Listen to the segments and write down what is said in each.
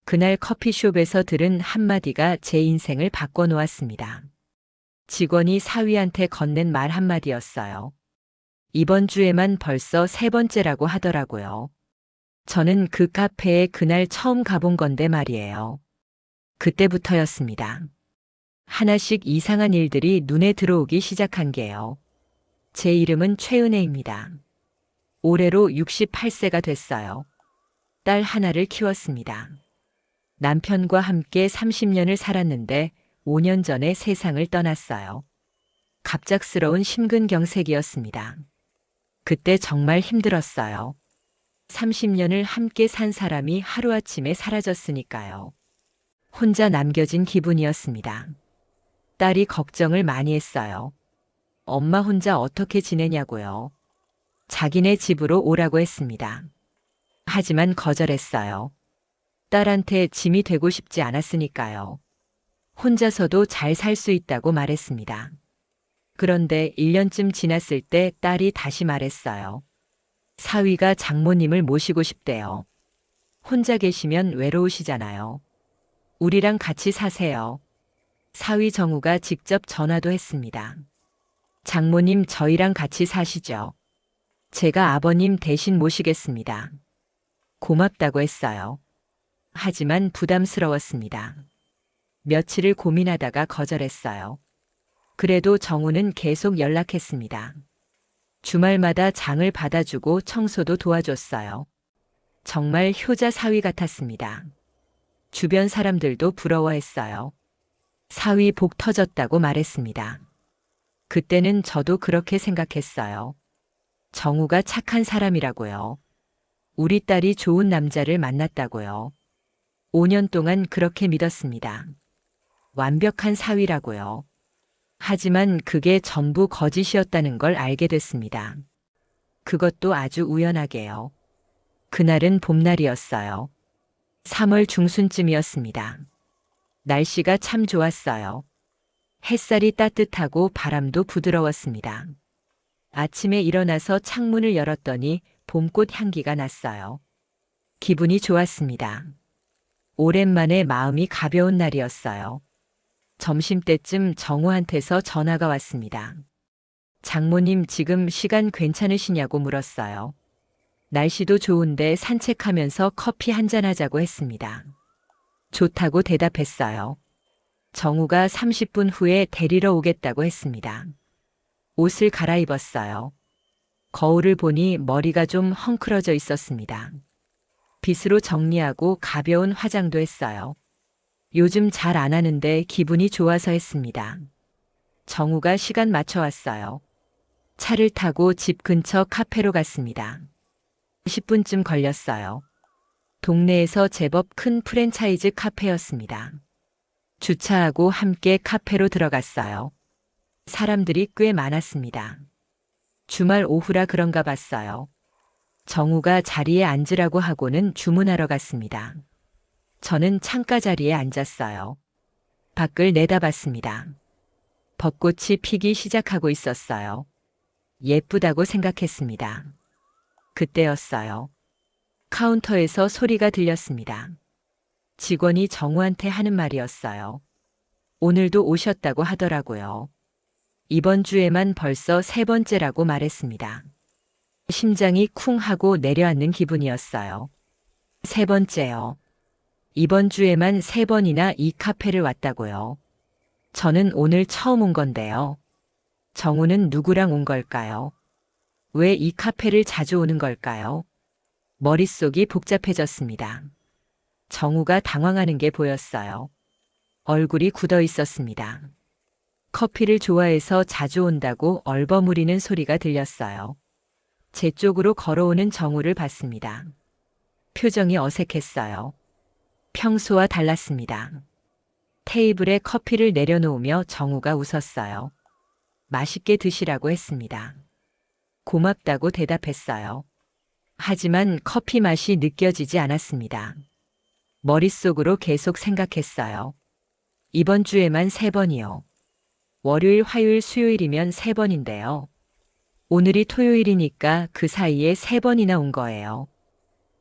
그날 커피숍에서 들은 한마디가 제 인생을 바꿔놓았습니다. 직원이 사위한테 건넨 말 한마디였어요. 이번 주에만 벌써 세 번째라고 하더라고요. 저는 그 카페에 그날 처음 가본 건데 말이에요. 그때부터였습니다. 하나씩 이상한 일들이 눈에 들어오기 시작한 게요. 제 이름은 최은혜입니다. 올해로 68세가 됐어요. 딸 하나를 키웠습니다. 남편과 함께 30년을 살았는데 5년 전에 세상을 떠났어요. 갑작스러운 심근경색이었습니다. 그때 정말 힘들었어요. 30년을 함께 산 사람이 하루아침에 사라졌으니까요. 혼자 남겨진 기분이었습니다. 딸이 걱정을 많이 했어요. 엄마 혼자 어떻게 지내냐고요. 자기네 집으로 오라고 했습니다. 하지만 거절했어요. 딸한테 짐이 되고 싶지 않았으니까요. 혼자서도 잘 살 수 있다고 말했습니다. 그런데 1년쯤 지났을 때 딸이 다시 말했어요. 사위가 장모님을 모시고 싶대요. 혼자 계시면 외로우시잖아요. 우리랑 같이 사세요. 사위 정우가 직접 전화도 했습니다. 장모님 저희랑 같이 사시죠. 제가 아버님 대신 모시겠습니다. 고맙다고 했어요. 하지만 부담스러웠습니다. 며칠을 고민하다가 거절했어요. 그래도 정우는 계속 연락했습니다. 주말마다 장을 받아주고 청소도 도와줬어요. 정말 효자 사위 같았습니다. 주변 사람들도 부러워했어요. 사위 복 터졌다고 말했습니다. 그때는 저도 그렇게 생각했어요. 정우가 착한 사람이라고요. 우리 딸이 좋은 남자를 만났다고요. 5년 동안 그렇게 믿었습니다. 완벽한 사위라고요. 하지만 그게 전부 거짓이었다는 걸 알게 됐습니다. 그것도 아주 우연하게요. 그날은 봄날이었어요. 3월 중순쯤이었습니다. 날씨가 참 좋았어요. 햇살이 따뜻하고 바람도 부드러웠습니다. 아침에 일어나서 창문을 열었더니 봄꽃 향기가 났어요. 기분이 좋았습니다. 오랜만에 마음이 가벼운 날이었어요. 점심때쯤 정우한테서 전화가 왔습니다. 장모님 지금 시간 괜찮으시냐고 물었어요. 날씨도 좋은데 산책하면서 커피 한잔 하자고 했습니다. 좋다고 대답했어요. 정우가 30분 후에 데리러 오겠다고 했습니다. 옷을 갈아입었어요. 거울을 보니 머리가 좀 헝클어져 있었습니다. 빗으로 정리하고 가벼운 화장도 했어요. 요즘 잘 안 하는데 기분이 좋아서 했습니다. 정우가 시간 맞춰 왔어요. 차를 타고 집 근처 카페로 갔습니다. 10분쯤 걸렸어요. 동네에서 제법 큰 프랜차이즈 카페였습니다. 주차하고 함께 카페로 들어갔어요. 사람들이 꽤 많았습니다. 주말 오후라 그런가 봤어요. 정우가 자리에 앉으라고 하고는 주문하러 갔습니다. 저는 창가 자리에 앉았어요. 밖을 내다봤습니다. 벚꽃이 피기 시작하고 있었어요. 예쁘다고 생각했습니다. 그때였어요. 카운터에서 소리가 들렸습니다. 직원이 정우한테 하는 말이었어요. 오늘도 오셨다고 하더라고요. 이번 주에만 벌써 세 번째라고 말했습니다. 심장이 쿵 하고 내려앉는 기분이었어요. 세 번째요. 이번 주에만 세 번이나 이 카페를 왔다고요. 저는 오늘 처음 온 건데요. 정우는 누구랑 온 걸까요? 왜 이 카페를 자주 오는 걸까요? 머릿속이 복잡해졌습니다. 정우가 당황하는 게 보였어요. 얼굴이 굳어 있었습니다. 커피를 좋아해서 자주 온다고 얼버무리는 소리가 들렸어요. 제 쪽으로 걸어오는 정우를 봤습니다. 표정이 어색했어요. 평소와 달랐습니다. 테이블에 커피를 내려놓으며 정우가 웃었어요. 맛있게 드시라고 했습니다. 고맙다고 대답했어요. 하지만 커피 맛이 느껴지지 않았습니다. 머릿속으로 계속 생각했어요. 이번 주에만 세 번이요. 월요일, 화요일, 수요일이면 세 번인데요. 오늘이 토요일이니까 그 사이에 세 번이나 온 거예요.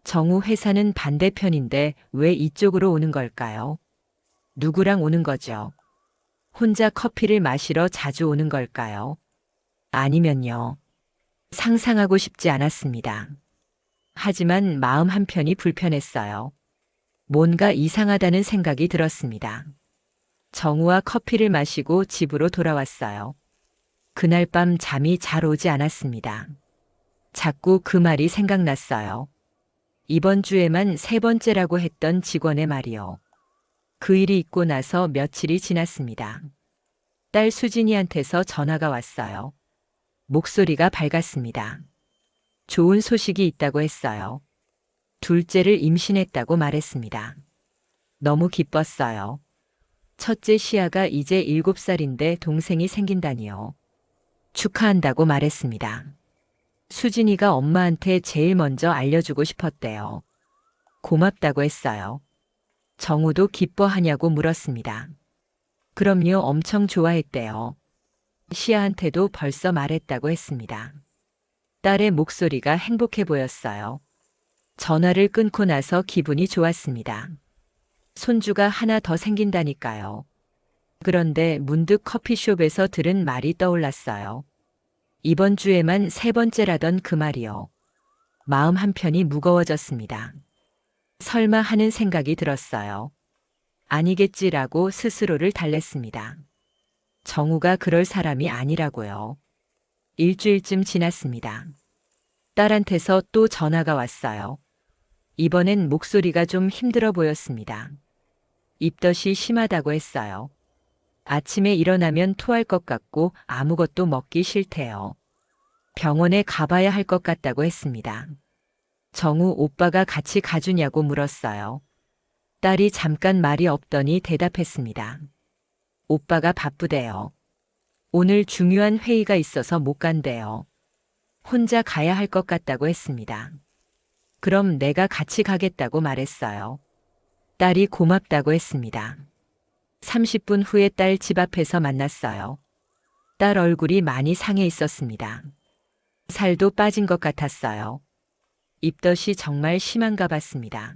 정우 회사는 반대편인데 왜 이쪽으로 오는 걸까요? 누구랑 오는 거죠? 혼자 커피를 마시러 자주 오는 걸까요? 아니면요. 상상하고 싶지 않았습니다. 하지만 마음 한편이 불편했어요. 뭔가 이상하다는 생각이 들었습니다. 정우와 커피를 마시고 집으로 돌아왔어요. 그날 밤 잠이 잘 오지 않았습니다. 자꾸 그 말이 생각났어요. 이번 주에만 세 번째라고 했던 직원의 말이요. 그 일이 있고 나서 며칠이 지났습니다. 딸 수진이한테서 전화가 왔어요. 목소리가 밝았습니다. 좋은 소식이 있다고 했어요. 둘째를 임신했다고 말했습니다. 너무 기뻤어요. 첫째 시아가 이제 7살인데 동생이 생긴다니요. 축하한다고 말했습니다. 수진이가 엄마한테 제일 먼저 알려주고 싶었대요. 고맙다고 했어요. 정우도 기뻐하냐고 물었습니다. 그럼요, 엄청 좋아했대요. 시아한테도 벌써 말했다고 했습니다. 딸의 목소리가 행복해 보였어요. 전화를 끊고 나서 기분이 좋았습니다. 손주가 하나 더 생긴다니까요. 그런데 문득 커피숍에서 들은 말이 떠올랐어요. 이번 주에만 세 번째라던 그 말이요. 마음 한편이 무거워졌습니다. 설마 하는 생각이 들었어요. 아니겠지라고 스스로를 달랬습니다. 정우가 그럴 사람이 아니라고요. 일주일쯤 지났습니다. 딸한테서 또 전화가 왔어요. 이번엔 목소리가 좀 힘들어 보였습니다. 입덧이 심하다고 했어요. 아침에 일어나면 토할 것 같고 아무것도 먹기 싫대요. 병원에 가봐야 할 것 같다고 했습니다. 정우 오빠가 같이 가주냐고 물었어요. 딸이 잠깐 말이 없더니 대답했습니다. 오빠가 바쁘대요. 오늘 중요한 회의가 있어서 못 간대요. 혼자 가야 할 것 같다고 했습니다. 그럼 내가 같이 가겠다고 말했어요. 딸이 고맙다고 했습니다. 30분 후에 딸 집 앞에서 만났어요. 딸 얼굴이 많이 상해 있었습니다. 살도 빠진 것 같았어요. 입덧이 정말 심한가 봤습니다.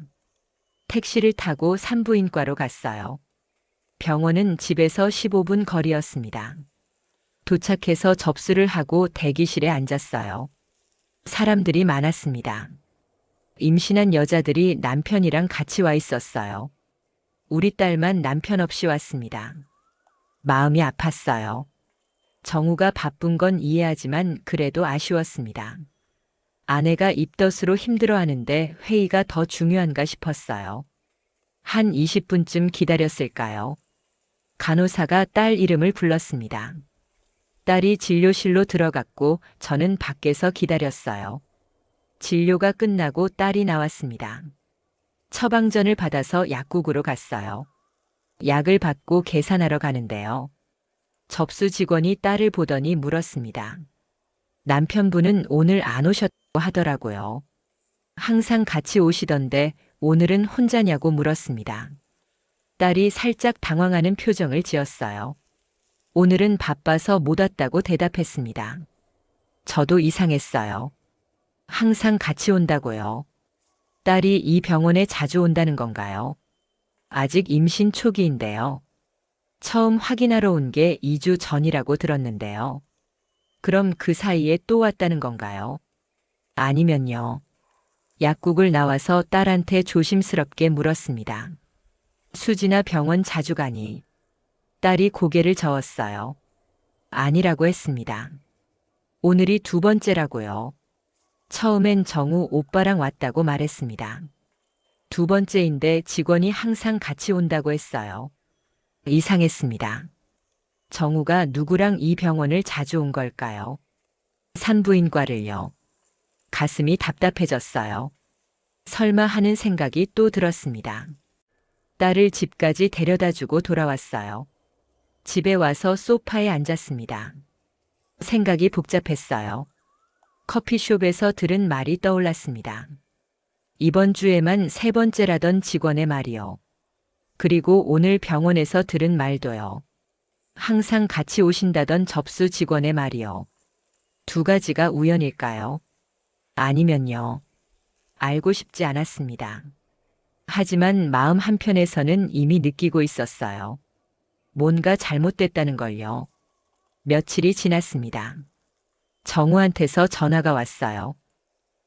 택시를 타고 산부인과로 갔어요. 병원은 집에서 15분 거리였습니다. 도착해서 접수를 하고 대기실에 앉았어요. 사람들이 많았습니다. 임신한 여자들이 남편이랑 같이 와 있었어요. 우리 딸만 남편 없이 왔습니다. 마음이 아팠어요. 정우가 바쁜 건 이해하지만 그래도 아쉬웠습니다. 아내가 입덧으로 힘들어하는데 회의가 더 중요한가 싶었어요. 한 20분쯤 기다렸을까요? 간호사가 딸 이름을 불렀습니다. 딸이 진료실로 들어갔고 저는 밖에서 기다렸어요. 진료가 끝나고 딸이 나왔습니다. 처방전을 받아서 약국으로 갔어요. 약을 받고 계산하러 가는데요. 접수 직원이 딸을 보더니 물었습니다. 남편분은 오늘 안 오셨다고 하더라고요. 항상 같이 오시던데 오늘은 혼자냐고 물었습니다. 딸이 살짝 당황하는 표정을 지었어요. 오늘은 바빠서 못 왔다고 대답했습니다. 저도 이상했어요. 항상 같이 온다고요. 딸이 이 병원에 자주 온다는 건가요? 아직 임신 초기인데요. 처음 확인하러 온 게 2주 전이라고 들었는데요. 그럼 그 사이에 또 왔다는 건가요? 아니면요. 약국을 나와서 딸한테 조심스럽게 물었습니다. 수진아 병원 자주 가니? 딸이 고개를 저었어요. 아니라고 했습니다. 오늘이 두 번째라고요. 처음엔 정우 오빠랑 왔다고 말했습니다. 두 번째인데 직원이 항상 같이 온다고 했어요. 이상했습니다. 정우가 누구랑 이 병원을 자주 온 걸까요? 산부인과를요. 가슴이 답답해졌어요. 설마 하는 생각이 또 들었습니다. 딸을 집까지 데려다주고 돌아왔어요. 집에 와서 소파에 앉았습니다. 생각이 복잡했어요. 커피숍에서 들은 말이 떠올랐습니다. 이번 주에만 세 번째라던 직원의 말이요. 그리고 오늘 병원에서 들은 말도요. 항상 같이 오신다던 접수 직원의 말이요. 두 가지가 우연일까요? 아니면요. 알고 싶지 않았습니다. 하지만 마음 한편에서는 이미 느끼고 있었어요. 뭔가 잘못됐다는 걸요. 며칠이 지났습니다. 정우한테서 전화가 왔어요.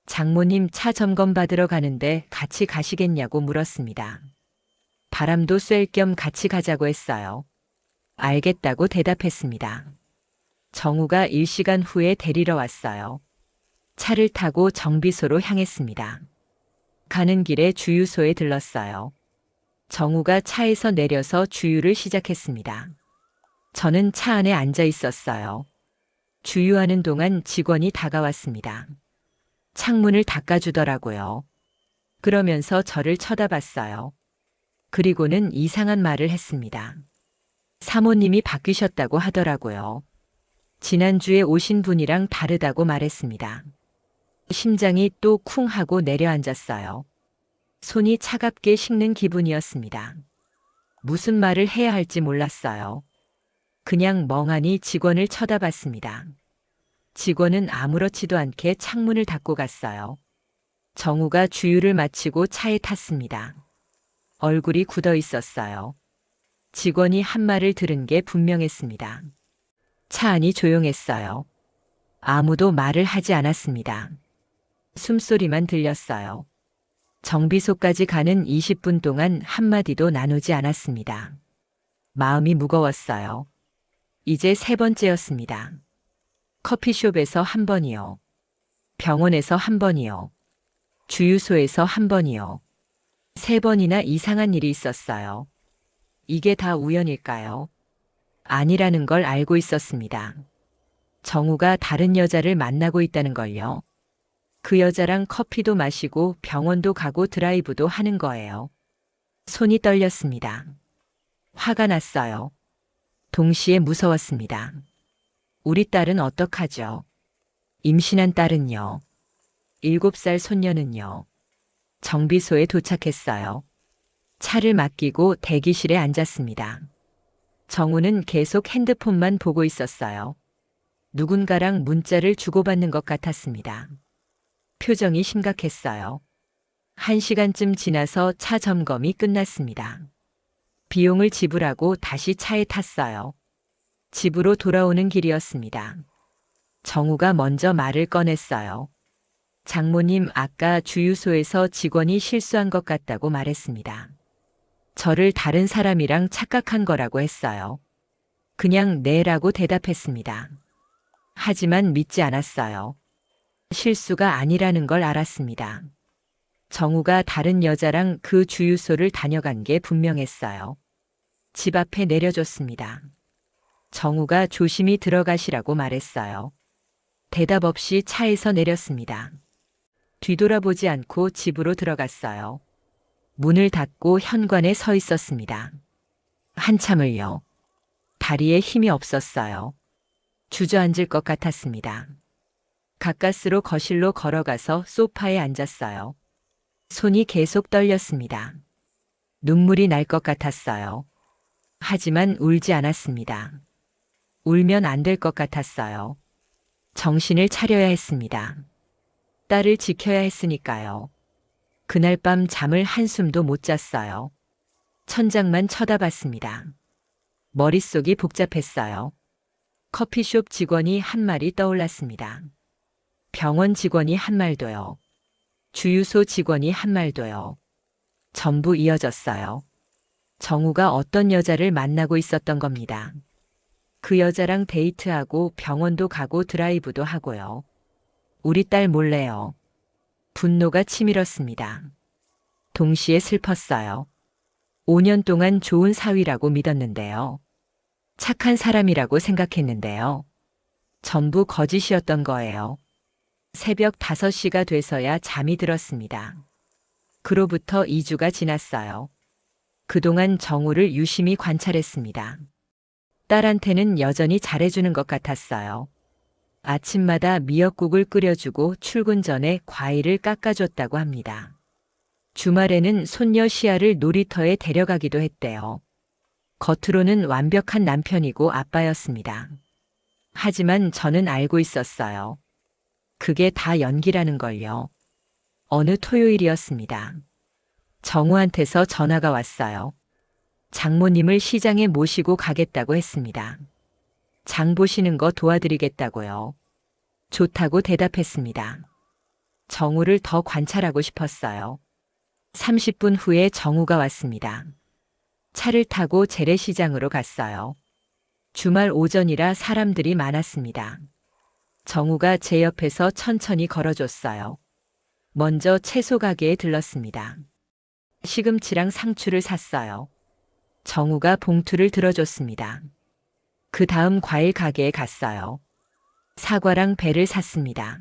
장모님 차 점검 받으러 가는데 같이 가시겠냐고 물었습니다. 바람도 쐴 겸 같이 가자고 했어요. 알겠다고 대답했습니다. 정우가 1시간 후에 데리러 왔어요. 차를 타고 정비소로 향했습니다. 가는 길에 주유소에 들렀어요. 정우가 차에서 내려서 주유를 시작했습니다. 저는 차 안에 앉아 있었어요. 주유하는 동안 직원이 다가왔습니다. 창문을 닦아주더라고요. 그러면서 저를 쳐다봤어요. 그리고는 이상한 말을 했습니다. 사모님이 바뀌셨다고 하더라고요. 지난주에 오신 분이랑 다르다고 말했습니다. 심장이 또 쿵 하고 내려앉았어요. 손이 차갑게 식는 기분이었습니다. 무슨 말을 해야 할지 몰랐어요. 그냥 멍하니 직원을 쳐다봤습니다. 직원은 아무렇지도 않게 창문을 닫고 갔어요. 정우가 주유를 마치고 차에 탔습니다. 얼굴이 굳어 있었어요. 직원이 한 말을 들은 게 분명했습니다. 차 안이 조용했어요. 아무도 말을 하지 않았습니다. 숨소리만 들렸어요. 정비소까지 가는 20분 동안 한마디도 나누지 않았습니다. 마음이 무거웠어요. 이제 3번째였습니다. 커피숍에서 1번이요. 병원에서 1번이요. 주유소에서 1번이요. 3번이나 이상한 일이 있었어요. 이게 다 우연일까요? 아니라는 걸 알고 있었습니다. 정우가 다른 여자를 만나고 있다는 걸요. 그 여자랑 커피도 마시고 병원도 가고 드라이브도 하는 거예요. 손이 떨렸습니다. 화가 났어요. 동시에 무서웠습니다. 우리 딸은 어떡하죠? 임신한 딸은요? 7살 손녀는요? 정비소에 도착했어요. 차를 맡기고 대기실에 앉았습니다. 정우는 계속 핸드폰만 보고 있었어요. 누군가랑 문자를 주고받는 것 같았습니다. 표정이 심각했어요. 1시간쯤 지나서 차 점검이 끝났습니다. 비용을 지불하고 다시 차에 탔어요. 집으로 돌아오는 길이었습니다. 정우가 먼저 말을 꺼냈어요. 장모님, 아까 주유소에서 직원이 실수한 것 같다고 말했습니다. 저를 다른 사람이랑 착각한 거라고 했어요. 그냥 네라고 대답했습니다. 하지만 믿지 않았어요. 실수가 아니라는 걸 알았습니다. 정우가 다른 여자랑 그 주유소를 다녀간 게 분명했어요. 집 앞에 내려줬습니다. 정우가 조심히 들어가시라고 말했어요. 대답 없이 차에서 내렸습니다. 뒤돌아보지 않고 집으로 들어갔어요. 문을 닫고 현관에 서 있었습니다. 한참을요. 다리에 힘이 없었어요. 주저앉을 것 같았습니다. 가까스로 거실로 걸어가서 소파에 앉았어요. 손이 계속 떨렸습니다. 눈물이 날 것 같았어요. 하지만 울지 않았습니다. 울면 안 될 것 같았어요. 정신을 차려야 했습니다. 딸을 지켜야 했으니까요. 그날 밤 잠을 한숨도 못 잤어요. 천장만 쳐다봤습니다. 머릿속이 복잡했어요. 커피숍 직원이 한 말이 떠올랐습니다. 병원 직원이 한 말도요. 주유소 직원이 한 말도요. 전부 이어졌어요. 정우가 어떤 여자를 만나고 있었던 겁니다. 그 여자랑 데이트하고 병원도 가고 드라이브도 하고요. 우리 딸 몰래요. 분노가 치밀었습니다. 동시에 슬펐어요. 5년 동안 좋은 사위라고 믿었는데요. 착한 사람이라고 생각했는데요. 전부 거짓이었던 거예요. 새벽 5시가 돼서야 잠이 들었습니다. 그로부터 2주가 지났어요. 그동안 정우를 유심히 관찰했습니다. 딸한테는 여전히 잘해주는 것 같았어요. 아침마다 미역국을 끓여주고 출근 전에 과일을 깎아줬다고 합니다. 주말에는 손녀 시아를 놀이터에 데려가기도 했대요. 겉으로는 완벽한 남편이고 아빠였습니다. 하지만 저는 알고 있었어요. 그게 다 연기라는 걸요. 어느 토요일이었습니다. 정우한테서 전화가 왔어요. 장모님을 시장에 모시고 가겠다고 했습니다. 장 보시는 거 도와드리겠다고요. 좋다고 대답했습니다. 정우를 더 관찰하고 싶었어요. 30분 후에 정우가 왔습니다. 차를 타고 재래시장으로 갔어요. 주말 오전이라 사람들이 많았습니다. 정우가 제 옆에서 천천히 걸어줬어요. 먼저 채소 가게에 들렀습니다. 시금치랑 상추를 샀어요. 정우가 봉투를 들어줬습니다. 그 다음 과일 가게에 갔어요. 사과랑 배를 샀습니다.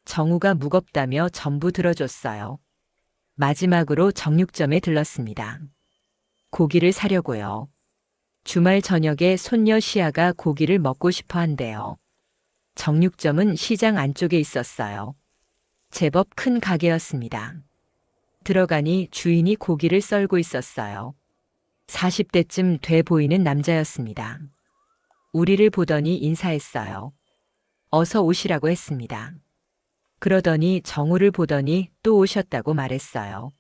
정우가 무겁다며 전부 들어줬어요. 마지막으로 정육점에 들렀습니다. 고기를 사려고요. 주말 저녁에 손녀 시아가 고기를 먹고 싶어 한대요. 정육점은 시장 안쪽에 있었어요. 제법 큰 가게였습니다. 들어가니 주인이 고기를 썰고 있었어요. 40대쯤 돼 보이는 남자였습니다. 우리를 보더니 인사했어요. 어서 오시라고 했습니다. 그러더니 정우를 보더니 또 오셨다고 말했어요.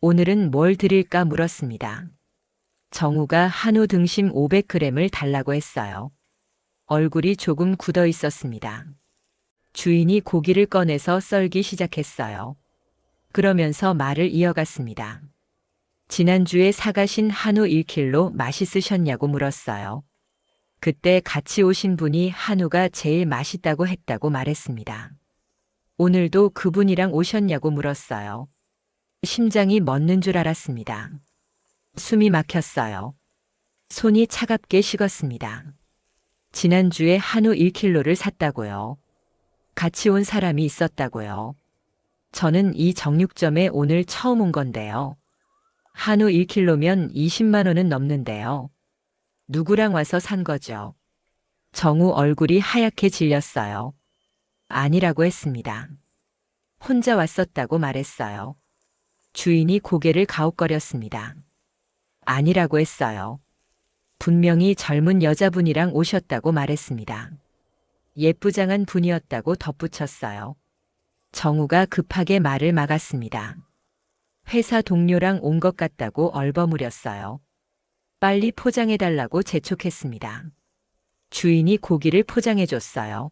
오늘은 뭘 드릴까 물었습니다. 정우가 한우 등심 500g을 달라고 했어요. 얼굴이 조금 굳어 있었습니다. 주인이 고기를 꺼내서 썰기 시작했어요. 그러면서 말을 이어갔습니다. 지난주에 사가신 한우 1kg 맛있으셨냐고 물었어요. 그때 같이 오신 분이 한우가 제일 맛있다고 했다고 말했습니다. 오늘도 그분이랑 오셨냐고 물었어요. 심장이 멎는 줄 알았습니다. 숨이 막혔어요. 손이 차갑게 식었습니다. 지난주에 한우 1kg를 샀다고요. 같이 온 사람이 있었다고요. 저는 이 정육점에 오늘 처음 온 건데요. 한우 1kg면 20만 원은 넘는데요. 누구랑 와서 산 거죠? 정우 얼굴이 하얗게 질렸어요. 아니라고 했습니다. 혼자 왔었다고 말했어요. 주인이 고개를 가웃거렸습니다. 아니라고 했어요. 분명히 젊은 여자분이랑 오셨다고 말했습니다. 예쁘장한 분이었다고 덧붙였어요. 정우가 급하게 말을 막았습니다. 회사 동료랑 온 것 같다고 얼버무렸어요. 빨리 포장해달라고 재촉했습니다. 주인이 고기를 포장해줬어요.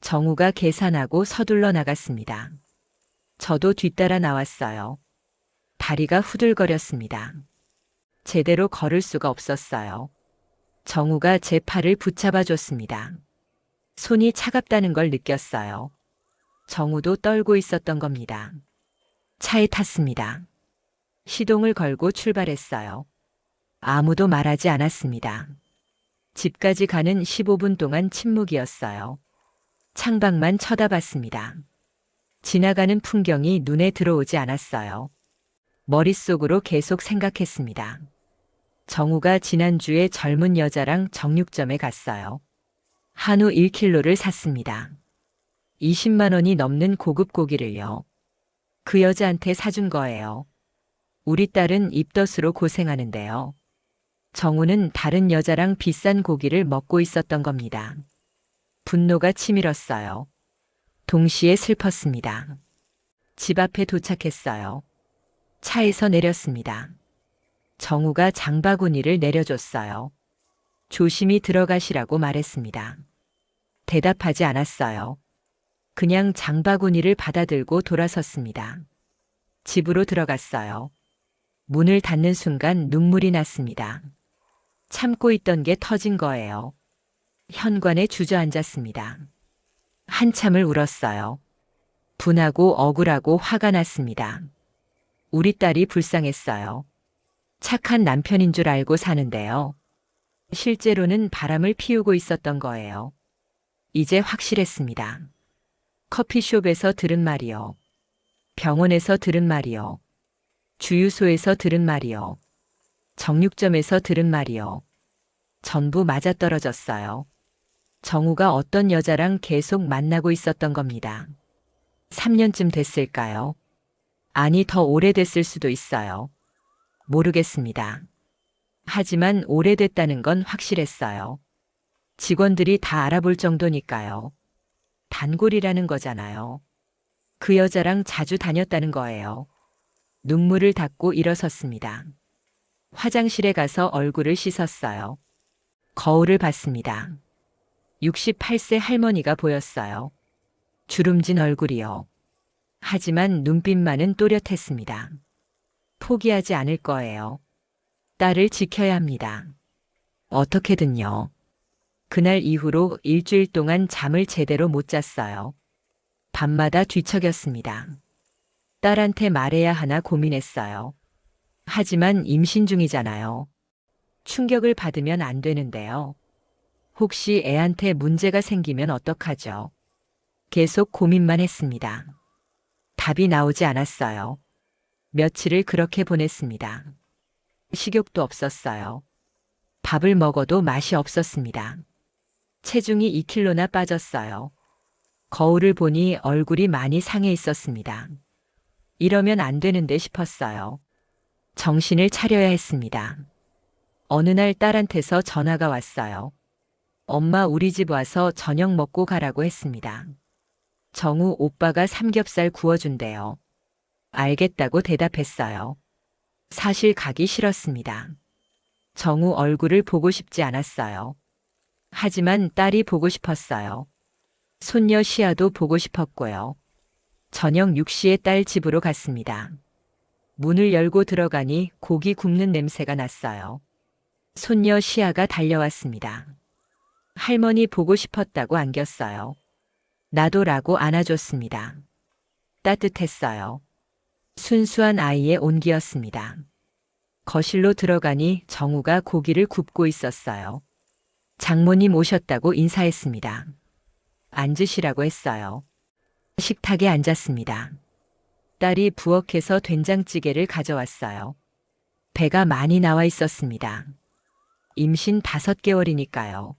정우가 계산하고 서둘러 나갔습니다. 저도 뒤따라 나왔어요. 다리가 후들거렸습니다. 제대로 걸을 수가 없었어요. 정우가 제 팔을 붙잡아 줬습니다. 손이 차갑다는 걸 느꼈어요. 정우도 떨고 있었던 겁니다. 차에 탔습니다. 시동을 걸고 출발했어요. 아무도 말하지 않았습니다. 집까지 가는 15분 동안 침묵이었어요. 창밖만 쳐다봤습니다. 지나가는 풍경이 눈에 들어오지 않았어요. 머릿속으로 계속 생각했습니다. 정우가 지난주에 젊은 여자랑 정육점에 갔어요. 한우 1kg를 샀습니다. 20만 원이 넘는 고급 고기를요. 그 여자한테 사준 거예요. 우리 딸은 입덧으로 고생하는데요. 정우는 다른 여자랑 비싼 고기를 먹고 있었던 겁니다. 분노가 치밀었어요. 동시에 슬펐습니다. 집 앞에 도착했어요. 차에서 내렸습니다. 정우가 장바구니를 내려줬어요. 조심히 들어가시라고 말했습니다. 대답하지 않았어요. 그냥 장바구니를 받아들고 돌아섰습니다. 집으로 들어갔어요. 문을 닫는 순간 눈물이 났습니다. 참고 있던 게 터진 거예요. 현관에 주저앉았습니다. 한참을 울었어요. 분하고 억울하고 화가 났습니다. 우리 딸이 불쌍했어요. 착한 남편인 줄 알고 사는데요. 실제로는 바람을 피우고 있었던 거예요. 이제 확실했습니다. 커피숍에서 들은 말이요. 병원에서 들은 말이요. 주유소에서 들은 말이요. 정육점에서 들은 말이요. 전부 맞아떨어졌어요. 정우가 어떤 여자랑 계속 만나고 있었던 겁니다. 3년쯤 됐을까요? 아니, 더 오래됐을 수도 있어요. 모르겠습니다. 하지만 오래됐다는 건 확실했어요. 직원들이 다 알아볼 정도니까요. 단골이라는 거잖아요. 그 여자랑 자주 다녔다는 거예요. 눈물을 닦고 일어섰습니다. 화장실에 가서 얼굴을 씻었어요. 거울을 봤습니다. 68세 할머니가 보였어요. 주름진 얼굴이요. 하지만 눈빛만은 또렷했습니다. 포기하지 않을 거예요. 딸을 지켜야 합니다. 어떻게든요. 그날 이후로 일주일 동안 잠을 제대로 못 잤어요. 밤마다 뒤척였습니다. 딸한테 말해야 하나 고민했어요. 하지만 임신 중이잖아요. 충격을 받으면 안 되는데요. 혹시 애한테 문제가 생기면 어떡하죠? 계속 고민만 했습니다. 답이 나오지 않았어요. 며칠을 그렇게 보냈습니다. 식욕도 없었어요. 밥을 먹어도 맛이 없었습니다. 체중이 2kg나 빠졌어요. 거울을 보니 얼굴이 많이 상해 있었습니다. 이러면 안 되는데 싶었어요. 정신을 차려야 했습니다. 어느 날 딸한테서 전화가 왔어요. 엄마 우리 집 와서 저녁 먹고 가라고 했습니다. 정우 오빠가 삼겹살 구워준대요. 알겠다고 대답했어요. 사실 가기 싫었습니다. 정우 얼굴을 보고 싶지 않았어요. 하지만 딸이 보고 싶었어요. 손녀 시아도 보고 싶었고요. 저녁 6시에 딸 집으로 갔습니다. 문을 열고 들어가니 고기 굽는 냄새가 났어요. 손녀 시아가 달려왔습니다. 할머니 보고 싶었다고 안겼어요. 나도라고 안아줬습니다. 따뜻했어요. 순수한 아이의 온기였습니다. 거실로 들어가니 정우가 고기를 굽고 있었어요. 장모님 오셨다고 인사했습니다. 앉으시라고 했어요. 식탁에 앉았습니다. 딸이 부엌에서 된장찌개를 가져왔어요. 배가 많이 나와 있었습니다. 임신 5개월이니까요.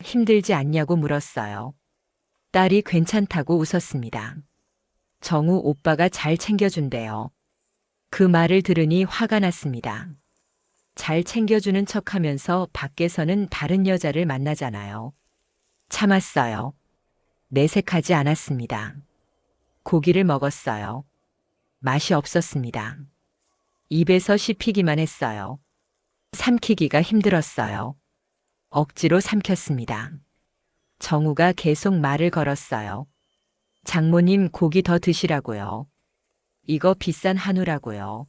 힘들지 않냐고 물었어요. 딸이 괜찮다고 웃었습니다. 정우 오빠가 잘 챙겨준대요. 그 말을 들으니 화가 났습니다. 잘 챙겨주는 척하면서 밖에서는 다른 여자를 만나잖아요. 참았어요. 내색하지 않았습니다. 고기를 먹었어요. 맛이 없었습니다. 입에서 씹히기만 했어요. 삼키기가 힘들었어요. 억지로 삼켰습니다. 정우가 계속 말을 걸었어요. 장모님 고기 더 드시라고요. 이거 비싼 한우라고요.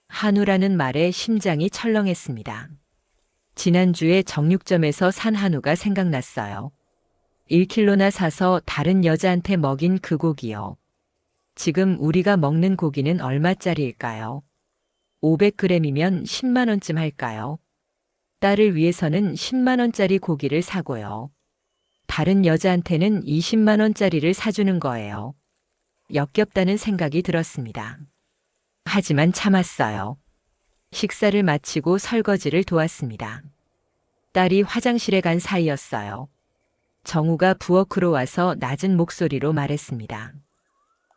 한우라는 말에 심장이 철렁했습니다. 지난주에 정육점에서 산 한우가 생각났어요. 1kg나 사서 다른 여자한테 먹인 그 고기요. 지금 우리가 먹는 고기는 얼마짜리일까요? 500g이면 10만 원쯤 할까요? 딸을 위해서는 10만 원짜리 고기를 사고요. 다른 여자한테는 20만 원짜리를 사주는 거예요. 역겹다는 생각이 들었습니다. 하지만 참았어요. 식사를 마치고 설거지를 도왔습니다. 딸이 화장실에 간 사이였어요. 정우가 부엌으로 와서 낮은 목소리로 말했습니다.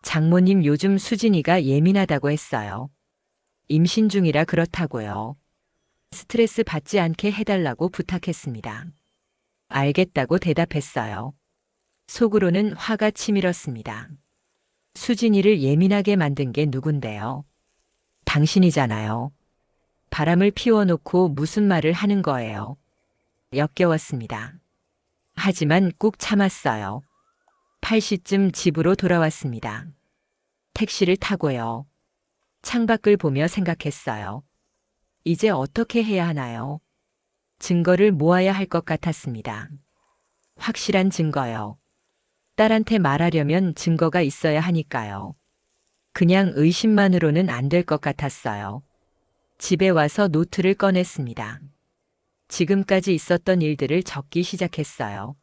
장모님 요즘 수진이가 예민하다고 했어요. 임신 중이라 그렇다고요. 스트레스 받지 않게 해달라고 부탁했습니다. 알겠다고 대답했어요. 속으로는 화가 치밀었습니다. 수진이를 예민하게 만든 게 누군데요? 당신이잖아요. 바람을 피워놓고 무슨 말을 하는 거예요. 역겨웠습니다. 하지만 꾹 참았어요. 8시쯤 집으로 돌아왔습니다. 택시를 타고요. 창밖을 보며 생각했어요. 이제 어떻게 해야 하나요? 증거를 모아야 할 것 같았습니다. 확실한 증거요. 딸한테 말하려면 증거가 있어야 하니까요. 그냥 의심만으로는 안 될 것 같았어요. 집에 와서 노트를 꺼냈습니다. 지금까지 있었던 일들을 적기 시작했어요.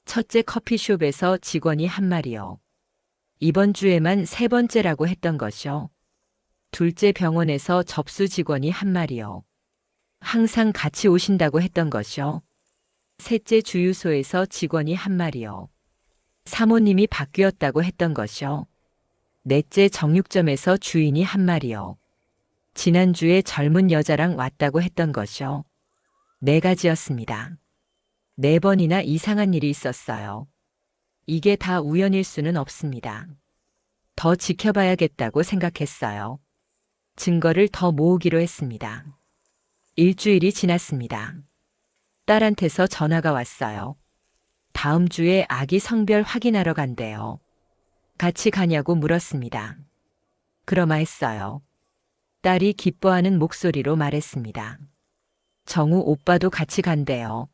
첫째 커피숍에서 직원이 한 말이요. 이번 주에만 3번째라고 했던 것이요. 둘째 병원에서 접수 직원이 한 말이요. 항상 같이 오신다고 했던 것이요. 셋째 주유소에서 직원이 한 말이요. 사모님이 바뀌었다고 했던 것이요. 넷째 정육점에서 주인이 한 말이요. 지난주에 젊은 여자랑 왔다고 했던 것이요. 4가지였습니다. 4번이나 이상한 일이 있었어요. 이게 다 우연일 수는 없습니다. 더 지켜봐야겠다고 생각했어요. 증거를 더 모으기로 했습니다. 일주일이 지났습니다. 딸한테서 전화가 왔어요. 다음 주에 아기 성별 확인하러 간대요. 같이 가냐고 물었습니다. 그러마 했어요. 딸이 기뻐하는 목소리로 말했습니다. 정우 오빠도 같이 간대요.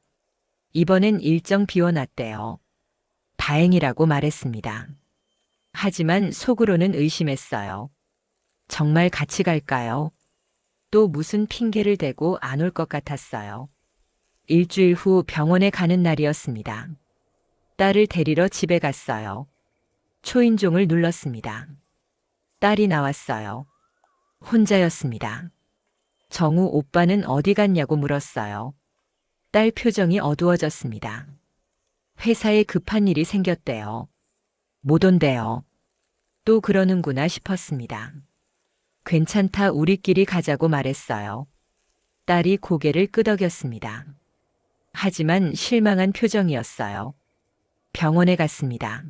이번엔 일정 비워놨대요. 다행이라고 말했습니다. 하지만 속으로는 의심했어요. 정말 같이 갈까요? 또 무슨 핑계를 대고 안 올 것 같았어요. 일주일 후 병원에 가는 날이었습니다. 딸을 데리러 집에 갔어요. 초인종을 눌렀습니다. 딸이 나왔어요. 혼자였습니다. 정우 오빠는 어디 갔냐고 물었어요. 딸 표정이 어두워졌습니다. 회사에 급한 일이 생겼대요. 못 온대요. 또 그러는구나 싶었습니다. 괜찮다, 우리끼리 가자고 말했어요. 딸이 고개를 끄덕였습니다. 하지만 실망한 표정이었어요. 병원에 갔습니다.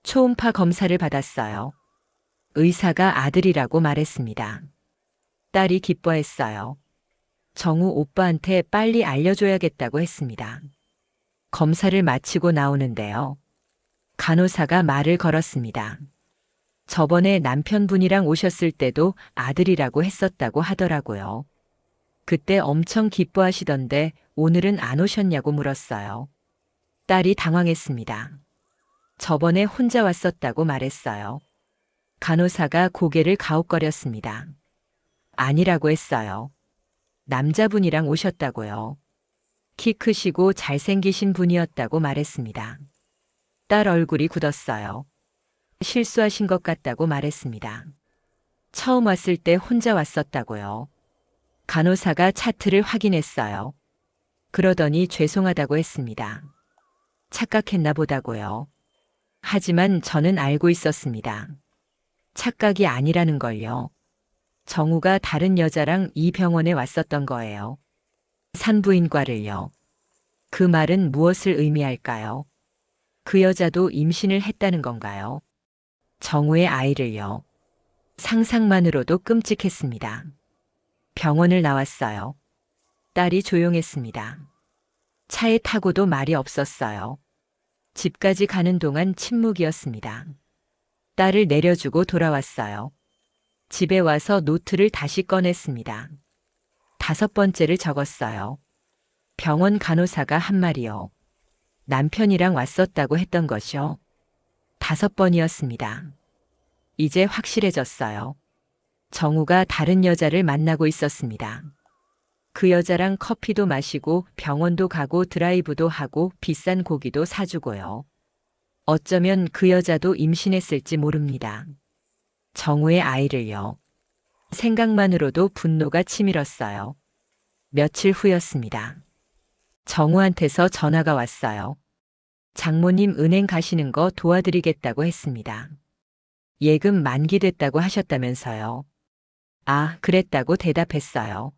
초음파 검사를 받았어요. 의사가 아들이라고 말했습니다. 딸이 기뻐했어요. 정우 오빠한테 빨리 알려줘야겠다고 했습니다. 검사를 마치고 나오는데요. 간호사가 말을 걸었습니다. 저번에 남편분이랑 오셨을 때도 아들이라고 했었다고 하더라고요. 그때 엄청 기뻐하시던데 오늘은 안 오셨냐고 물었어요. 딸이 당황했습니다. 저번에 혼자 왔었다고 말했어요. 간호사가 고개를 가웃거렸습니다. 아니라고 했어요. 남자분이랑 오셨다고요. 키 크시고 잘생기신 분이었다고 말했습니다. 딸 얼굴이 굳었어요. 실수하신 것 같다고 말했습니다. 처음 왔을 때 혼자 왔었다고요. 간호사가 차트를 확인했어요. 그러더니 죄송하다고 했습니다. 착각했나 보다고요. 하지만 저는 알고 있었습니다. 착각이 아니라는 걸요. 정우가 다른 여자랑 이 병원에 왔었던 거예요. 산부인과를요. 그 말은 무엇을 의미할까요? 그 여자도 임신을 했다는 건가요? 정우의 아이를요. 상상만으로도 끔찍했습니다. 병원을 나왔어요. 딸이 조용했습니다. 차에 타고도 말이 없었어요. 집까지 가는 동안 침묵이었습니다. 딸을 내려주고 돌아왔어요. 집에 와서 노트를 다시 꺼냈습니다. 5번째를 적었어요. 병원 간호사가 한 말이요. 남편이랑 왔었다고 했던 것이요. 5번이었습니다. 이제 확실해졌어요. 정우가 다른 여자를 만나고 있었습니다. 그 여자랑 커피도 마시고 병원도 가고 드라이브도 하고 비싼 고기도 사주고요. 어쩌면 그 여자도 임신했을지 모릅니다. 정우의 아이를요. 생각만으로도 분노가 치밀었어요. 며칠 후였습니다. 정우한테서 전화가 왔어요. 장모님 은행 가시는 거 도와드리겠다고 했습니다. 예금 만기됐다고 하셨다면서요. 아, 그랬다고 대답했어요.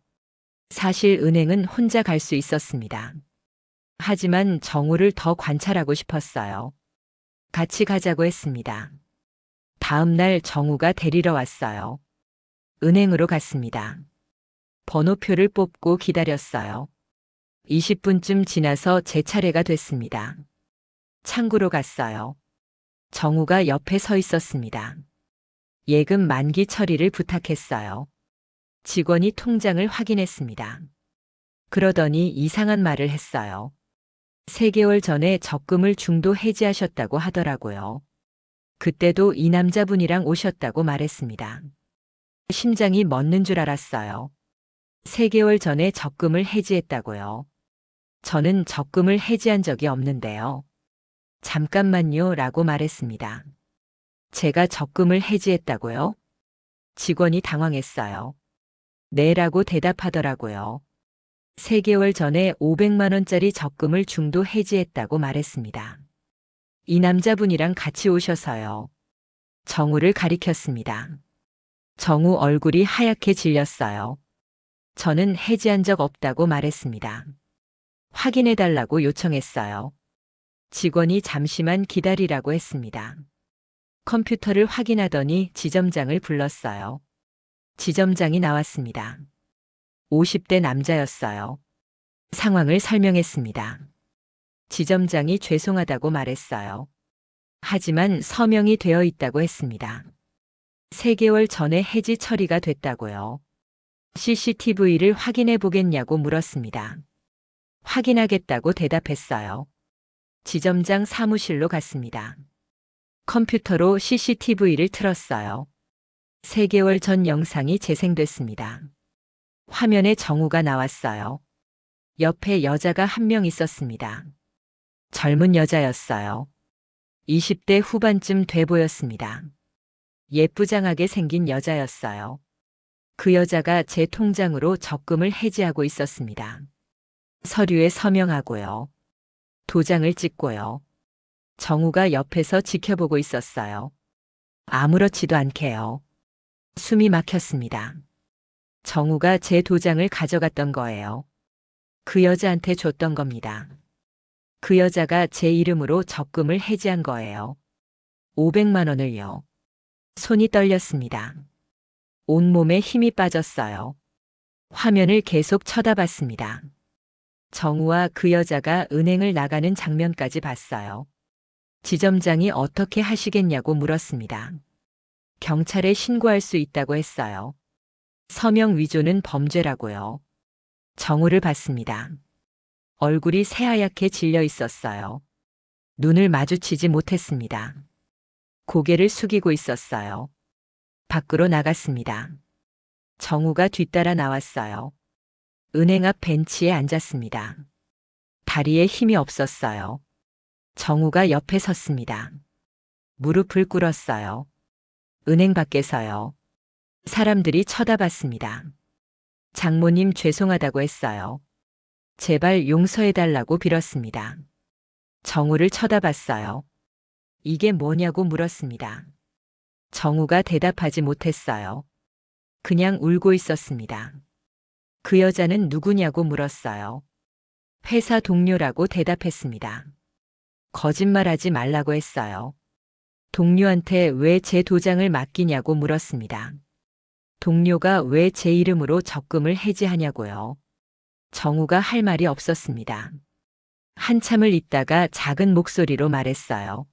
사실 은행은 혼자 갈 수 있었습니다. 하지만 정우를 더 관찰하고 싶었어요. 같이 가자고 했습니다. 다음 날 정우가 데리러 왔어요. 은행으로 갔습니다. 번호표를 뽑고 기다렸어요. 20분쯤 지나서 제 차례가 됐습니다. 창구로 갔어요. 정우가 옆에 서 있었습니다. 예금 만기 처리를 부탁했어요. 직원이 통장을 확인했습니다. 그러더니 이상한 말을 했어요. 3개월 전에 적금을 중도 해지하셨다고 하더라고요. 그때도 이 남자분이랑 오셨다고 말했습니다. 심장이 멎는 줄 알았어요. 3개월 전에 적금을 해지했다고요. 저는 적금을 해지한 적이 없는데요. 잠깐만요 라고 말했습니다. 제가 적금을 해지했다고요? 직원이 당황했어요. 네라고 대답하더라고요. 3개월 전에 500만 원짜리 적금을 중도 해지했다고 말했습니다. 이 남자분이랑 같이 오셔서요. 정우를 가리켰습니다. 정우 얼굴이 하얗게 질렸어요. 저는 해지한 적 없다고 말했습니다. 확인해달라고 요청했어요. 직원이 잠시만 기다리라고 했습니다. 컴퓨터를 확인하더니 지점장을 불렀어요. 지점장이 나왔습니다. 50대 남자였어요. 상황을 설명했습니다. 지점장이 죄송하다고 말했어요. 하지만 서명이 되어 있다고 했습니다. 3개월 전에 해지 처리가 됐다고요. CCTV를 확인해 보겠냐고 물었습니다. 확인하겠다고 대답했어요. 지점장 사무실로 갔습니다. 컴퓨터로 CCTV를 틀었어요. 3개월 전 영상이 재생됐습니다. 화면에 정우가 나왔어요. 옆에 여자가 한 명 있었습니다. 젊은 여자였어요. 20대 후반쯤 돼 보였습니다. 예쁘장하게 생긴 여자였어요. 그 여자가 제 통장으로 적금을 해지하고 있었습니다. 서류에 서명하고요. 도장을 찍고요. 정우가 옆에서 지켜보고 있었어요. 아무렇지도 않게요. 숨이 막혔습니다. 정우가 제 도장을 가져갔던 거예요. 그 여자한테 줬던 겁니다. 그 여자가 제 이름으로 적금을 해지한 거예요. 500만 원을요. 손이 떨렸습니다. 온몸에 힘이 빠졌어요. 화면을 계속 쳐다봤습니다. 정우와 그 여자가 은행을 나가는 장면까지 봤어요. 지점장이 어떻게 하시겠냐고 물었습니다. 경찰에 신고할 수 있다고 했어요. 서명 위조는 범죄라고요. 정우를 봤습니다. 얼굴이 새하얗게 질려 있었어요. 눈을 마주치지 못했습니다. 고개를 숙이고 있었어요. 밖으로 나갔습니다. 정우가 뒤따라 나왔어요. 은행 앞 벤치에 앉았습니다. 다리에 힘이 없었어요. 정우가 옆에 섰습니다. 무릎을 꿇었어요. 은행 밖에서요. 사람들이 쳐다봤습니다. 장모님 죄송하다고 했어요. 제발 용서해달라고 빌었습니다. 정우를 쳐다봤어요. 이게 뭐냐고 물었습니다. 정우가 대답하지 못했어요. 그냥 울고 있었습니다. 그 여자는 누구냐고 물었어요. 회사 동료라고 대답했습니다. 거짓말하지 말라고 했어요. 동료한테 왜 제 도장을 맡기냐고 물었습니다. 동료가 왜 제 이름으로 적금을 해지하냐고요. 정우가 할 말이 없었습니다. 한참을 있다가 작은 목소리로 말했어요.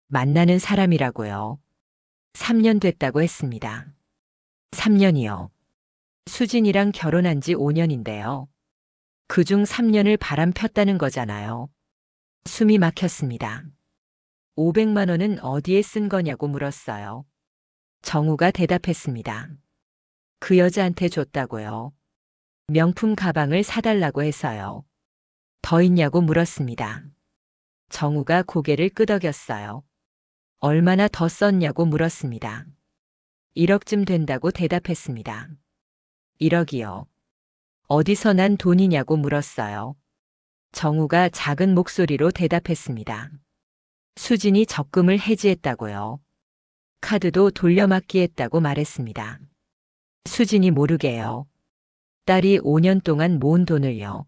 만나는 사람이라고요. 3년 됐다고 했습니다. 3년이요. 수진이랑 결혼한 지 5년인데요. 그중 3년을 바람 폈다는 거잖아요. 숨이 막혔습니다. 500만 원은 어디에 쓴 거냐고 물었어요. 정우가 대답했습니다. 그 여자한테 줬다고요. 명품 가방을 사달라고 해서요. 더 있냐고 물었습니다. 정우가 고개를 끄덕였어요. 얼마나 더 썼냐고 물었습니다. 1억쯤 된다고 대답했습니다. 1억이요. 어디서 난 돈이냐고 물었어요. 정우가 작은 목소리로 대답했습니다. 수진이 적금을 해지했다고요. 카드도 돌려막기했다고 말했습니다. 수진이 모르게요. 딸이 5년 동안 모은 돈을요.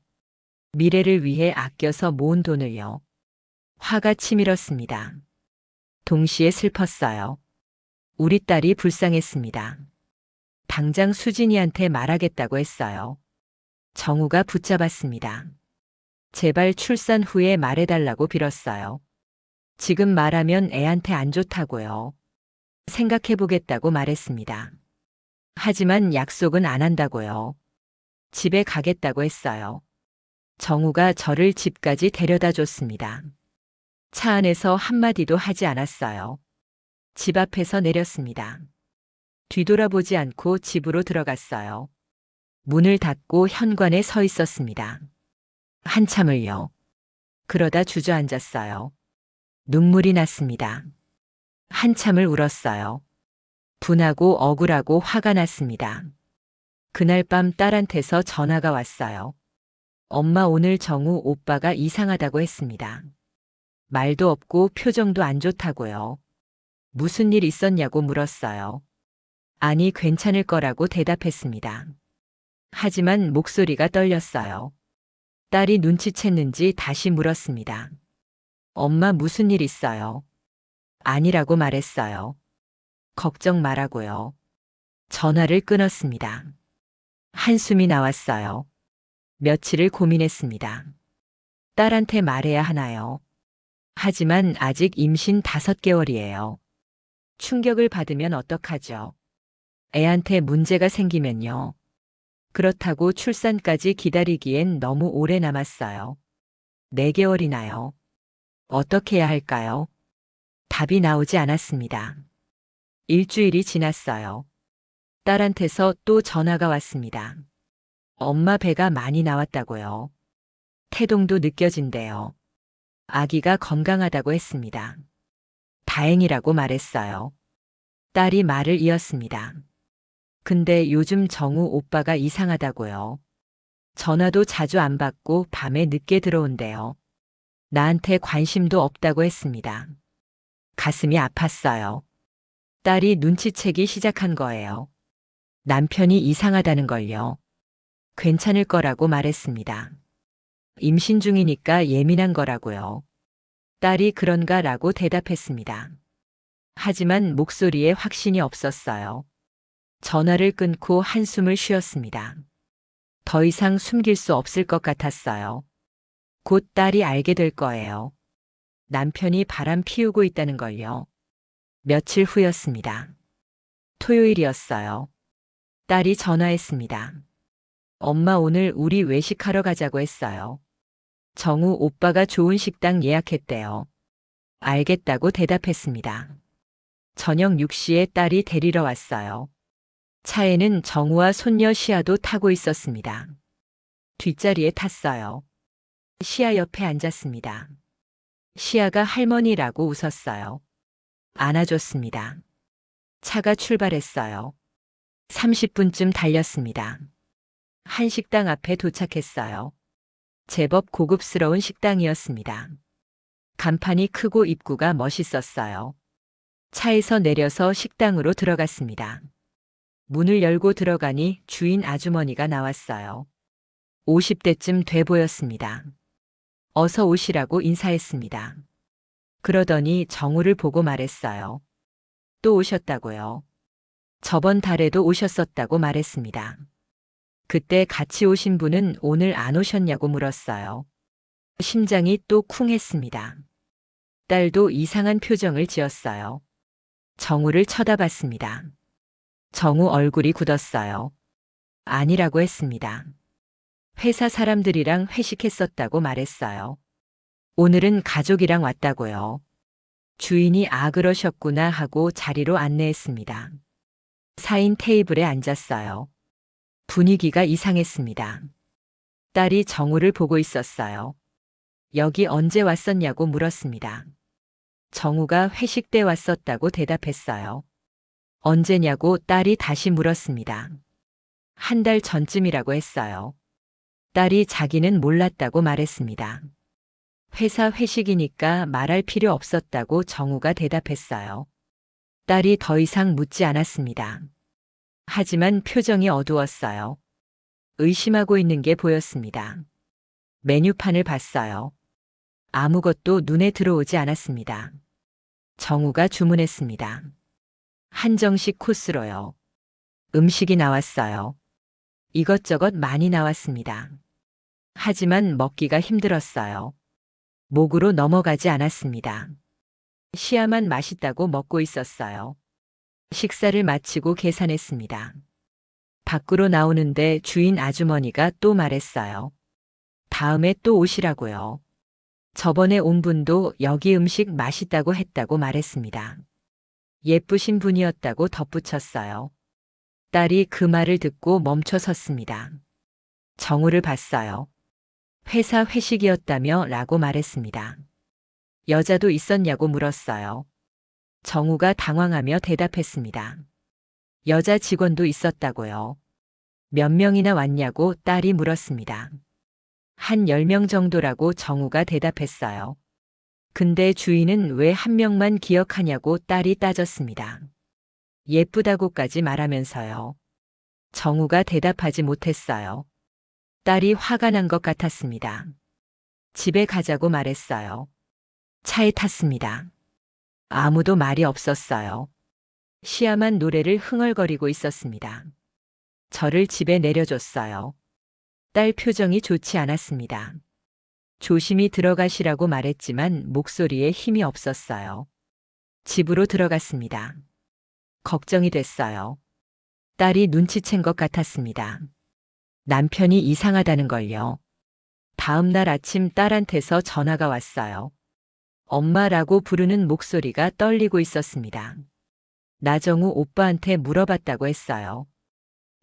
미래를 위해 아껴서 모은 돈을요. 화가 치밀었습니다. 동시에 슬펐어요. 우리 딸이 불쌍했습니다. 당장 수진이한테 말하겠다고 했어요. 정우가 붙잡았습니다. 제발 출산 후에 말해달라고 빌었어요. 지금 말하면 애한테 안 좋다고요. 생각해보겠다고 말했습니다. 하지만 약속은 안 한다고요. 집에 가겠다고 했어요. 정우가 저를 집까지 데려다 줬습니다. 차 안에서 한마디도 하지 않았어요. 집 앞에서 내렸습니다. 뒤돌아보지 않고 집으로 들어갔어요. 문을 닫고 현관에 서 있었습니다. 한참을요. 그러다 주저앉았어요. 눈물이 났습니다. 한참을 울었어요. 분하고 억울하고 화가 났습니다. 그날 밤 딸한테서 전화가 왔어요. 엄마 오늘 정우 오빠가 이상하다고 했습니다. 말도 없고 표정도 안 좋다고요. 무슨 일 있었냐고 물었어요. 아니 괜찮을 거라고 대답했습니다. 하지만 목소리가 떨렸어요. 딸이 눈치챘는지 다시 물었습니다. 엄마 무슨 일 있어요? 아니라고 말했어요. 걱정 말라고요. 전화를 끊었습니다. 한숨이 나왔어요. 며칠을 고민했습니다. 딸한테 말해야 하나요? 하지만 아직 임신 5개월이에요. 충격을 받으면 어떡하죠? 애한테 문제가 생기면요. 그렇다고 출산까지 기다리기엔 너무 오래 남았어요. 4개월이나요. 어떻게 해야 할까요? 답이 나오지 않았습니다. 일주일이 지났어요. 딸한테서 또 전화가 왔습니다. 엄마 배가 많이 나왔다고요. 태동도 느껴진대요. 아기가 건강하다고 했습니다. 다행이라고 말했어요. 딸이 말을 이었습니다. 근데 요즘 정우 오빠가 이상하다고요. 전화도 자주 안 받고 밤에 늦게 들어온대요. 나한테 관심도 없다고 했습니다. 가슴이 아팠어요. 딸이 눈치채기 시작한 거예요. 남편이 이상하다는 걸요. 괜찮을 거라고 말했습니다. 임신 중이니까 예민한 거라고요. 딸이 그런가라고 대답했습니다. 하지만 목소리에 확신이 없었어요. 전화를 끊고 한숨을 쉬었습니다. 더 이상 숨길 수 없을 것 같았어요. 곧 딸이 알게 될 거예요. 남편이 바람 피우고 있다는 걸요. 며칠 후였습니다. 토요일이었어요. 딸이 전화했습니다. 엄마 오늘 우리 외식하러 가자고 했어요. 정우 오빠가 좋은 식당 예약했대요. 알겠다고 대답했습니다. 저녁 6시에 딸이 데리러 왔어요. 차에는 정우와 손녀 시아도 타고 있었습니다. 뒷자리에 탔어요. 시아 옆에 앉았습니다. 시아가 할머니라고 웃었어요. 안아줬습니다. 차가 출발했어요. 30분쯤 달렸습니다. 한 식당 앞에 도착했어요. 제법 고급스러운 식당이었습니다. 간판이 크고 입구가 멋있었어요. 차에서 내려서 식당으로 들어갔습니다. 문을 열고 들어가니 주인 아주머니가 나왔어요. 50대쯤 돼 보였습니다. 어서 오시라고 인사했습니다. 그러더니 정우를 보고 말했어요. 또 오셨다고요. 저번 달에도 오셨었다고 말했습니다. 그때 같이 오신 분은 오늘 안 오셨냐고 물었어요. 심장이 또 쿵 했습니다. 딸도 이상한 표정을 지었어요. 정우를 쳐다봤습니다. 정우 얼굴이 굳었어요. 아니라고 했습니다. 회사 사람들이랑 회식했었다고 말했어요. 오늘은 가족이랑 왔다고요. 주인이 그러셨구나 하고 자리로 안내했습니다. 4인 테이블에 앉았어요. 분위기가 이상했습니다. 딸이 정우를 보고 있었어요. 여기 언제 왔었냐고 물었습니다. 정우가 회식 때 왔었다고 대답했어요. 언제냐고 딸이 다시 물었습니다. 1달 전쯤이라고 했어요. 딸이 자기는 몰랐다고 말했습니다. 회사 회식이니까 말할 필요 없었다고 정우가 대답했어요. 딸이 더 이상 묻지 않았습니다. 하지만 표정이 어두웠어요. 의심하고 있는 게 보였습니다. 메뉴판을 봤어요. 아무것도 눈에 들어오지 않았습니다. 정우가 주문했습니다. 한정식 코스로요. 음식이 나왔어요. 이것저것 많이 나왔습니다. 하지만 먹기가 힘들었어요. 목으로 넘어가지 않았습니다. 시야만 맛있다고 먹고 있었어요. 식사를 마치고 계산했습니다. 밖으로 나오는데 주인 아주머니가 또 말했어요. 다음에 또 오시라고요. 저번에 온 분도 여기 음식 맛있다고 했다고 말했습니다. 예쁘신 분이었다고 덧붙였어요. 딸이 그 말을 듣고 멈춰 섰습니다. 정우를 봤어요. 회사 회식이었다며 라고 말했습니다. 여자도 있었냐고 물었어요. 정우가 당황하며 대답했습니다. 여자 직원도 있었다고요. 몇 명이나 왔냐고 딸이 물었습니다. 한 10명 정도라고 정우가 대답했어요. 근데 주인은 왜 1명만 기억하냐고 딸이 따졌습니다. 예쁘다고까지 말하면서요. 정우가 대답하지 못했어요. 딸이 화가 난 것 같았습니다. 집에 가자고 말했어요. 차에 탔습니다. 아무도 말이 없었어요. 시아만 노래를 흥얼거리고 있었습니다. 저를 집에 내려줬어요. 딸 표정이 좋지 않았습니다. 조심히 들어가시라고 말했지만 목소리에 힘이 없었어요. 집으로 들어갔습니다. 걱정이 됐어요. 딸이 눈치챈 것 같았습니다. 남편이 이상하다는 걸요. 다음 날 아침 딸한테서 전화가 왔어요. 엄마라고 부르는 목소리가 떨리고 있었습니다. 나정우 오빠한테 물어봤다고 했어요.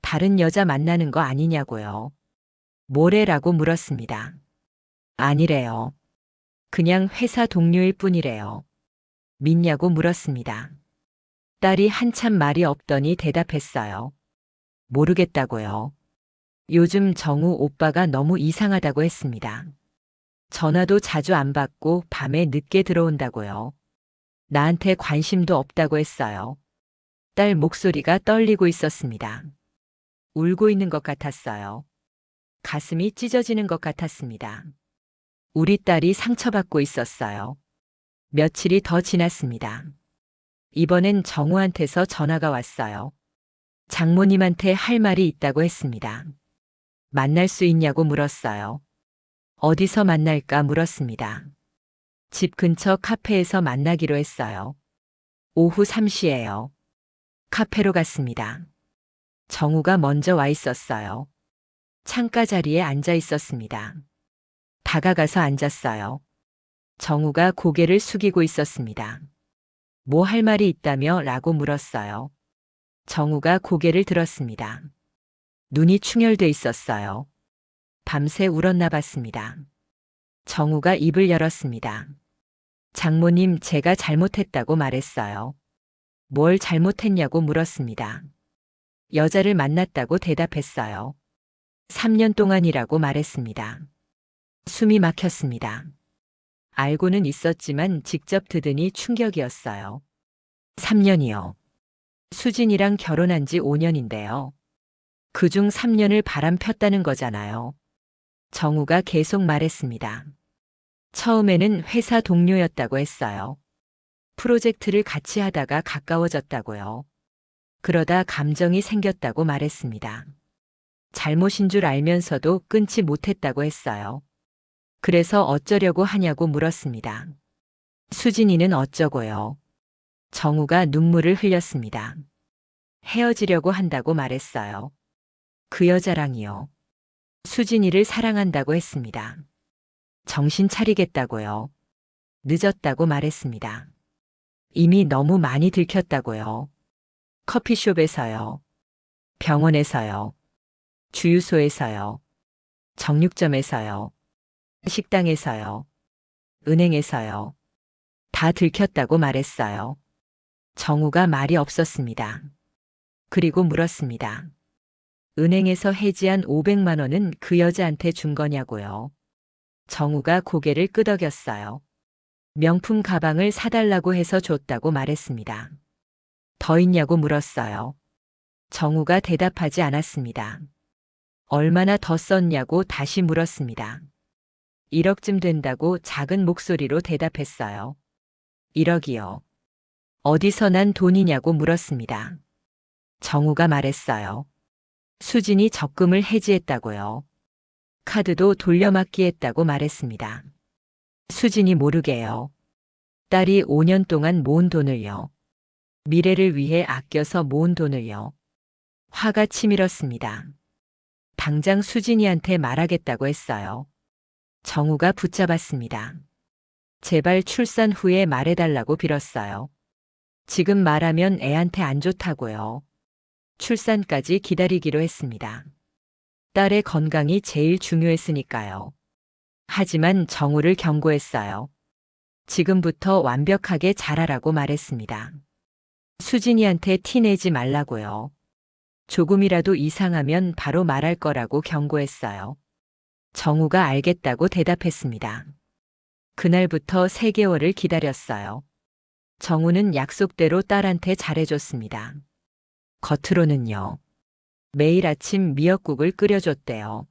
다른 여자 만나는 거 아니냐고요. 뭐래라고 물었습니다. 아니래요. 그냥 회사 동료일 뿐이래요. 믿냐고 물었습니다. 딸이 한참 말이 없더니 대답했어요. 모르겠다고요. 요즘 정우 오빠가 너무 이상하다고 했습니다. 전화도 자주 안 받고 밤에 늦게 들어온다고요. 나한테 관심도 없다고 했어요. 딸 목소리가 떨리고 있었습니다. 울고 있는 것 같았어요. 가슴이 찢어지는 것 같았습니다. 우리 딸이 상처받고 있었어요. 며칠이 더 지났습니다. 이번엔 정우한테서 전화가 왔어요. 장모님한테 할 말이 있다고 했습니다. 만날 수 있냐고 물었어요. 어디서 만날까 물었습니다. 집 근처 카페에서 만나기로 했어요. 오후 3시예요. 카페로 갔습니다. 정우가 먼저 와 있었어요. 창가 자리에 앉아 있었습니다. 다가가서 앉았어요. 정우가 고개를 숙이고 있었습니다. 뭐 할 말이 있다며 라고 물었어요. 정우가 고개를 들었습니다. 눈이 충혈돼 있었어요. 밤새 울었나 봤습니다. 정우가 입을 열었습니다. 장모님, 제가 잘못했다고 말했어요. 뭘 잘못했냐고 물었습니다. 여자를 만났다고 대답했어요. 3년 동안이라고 말했습니다. 숨이 막혔습니다. 알고는 있었지만 직접 들으니 충격이었어요. 3년이요. 수진이랑 결혼한 지 5년인데요. 그중 3년을 바람 폈다는 거잖아요. 정우가 계속 말했습니다. 처음에는 회사 동료였다고 했어요. 프로젝트를 같이 하다가 가까워졌다고요. 그러다 감정이 생겼다고 말했습니다. 잘못인 줄 알면서도 끊지 못했다고 했어요. 그래서 어쩌려고 하냐고 물었습니다. 수진이는 어쩌고요? 정우가 눈물을 흘렸습니다. 헤어지려고 한다고 말했어요. 그 여자랑이요. 수진이를 사랑한다고 했습니다. 정신 차리겠다고요. 늦었다고 말했습니다. 이미 너무 많이 들켰다고요. 커피숍에서요. 병원에서요. 주유소에서요. 정육점에서요. 식당에서요. 은행에서요. 다 들켰다고 말했어요. 정우가 말이 없었습니다. 그리고 물었습니다. 은행에서 해지한 500만 원은 그 여자한테 준 거냐고요. 정우가 고개를 끄덕였어요. 명품 가방을 사달라고 해서 줬다고 말했습니다. 더 있냐고 물었어요. 정우가 대답하지 않았습니다. 얼마나 더 썼냐고 다시 물었습니다. 1억쯤 된다고 작은 목소리로 대답했어요. 1억이요. 어디서 난 돈이냐고 물었습니다. 정우가 말했어요. 수진이 적금을 해지했다고요. 카드도 돌려막기 했다고 말했습니다. 수진이 모르게요. 딸이 5년 동안 모은 돈을요. 미래를 위해 아껴서 모은 돈을요. 화가 치밀었습니다. 당장 수진이한테 말하겠다고 했어요. 정우가 붙잡았습니다. 제발 출산 후에 말해달라고 빌었어요. 지금 말하면 애한테 안 좋다고요. 출산까지 기다리기로 했습니다. 딸의 건강이 제일 중요했으니까요. 하지만 정우를 경고했어요. 지금부터 완벽하게 잘하라고 말했습니다. 수진이한테 티내지 말라고요. 조금이라도 이상하면 바로 말할 거라고 경고했어요. 정우가 알겠다고 대답했습니다. 그날부터 3개월을 기다렸어요. 정우는 약속대로 딸한테 잘해줬습니다. 겉으로는요. 매일 아침 미역국을 끓여줬대요.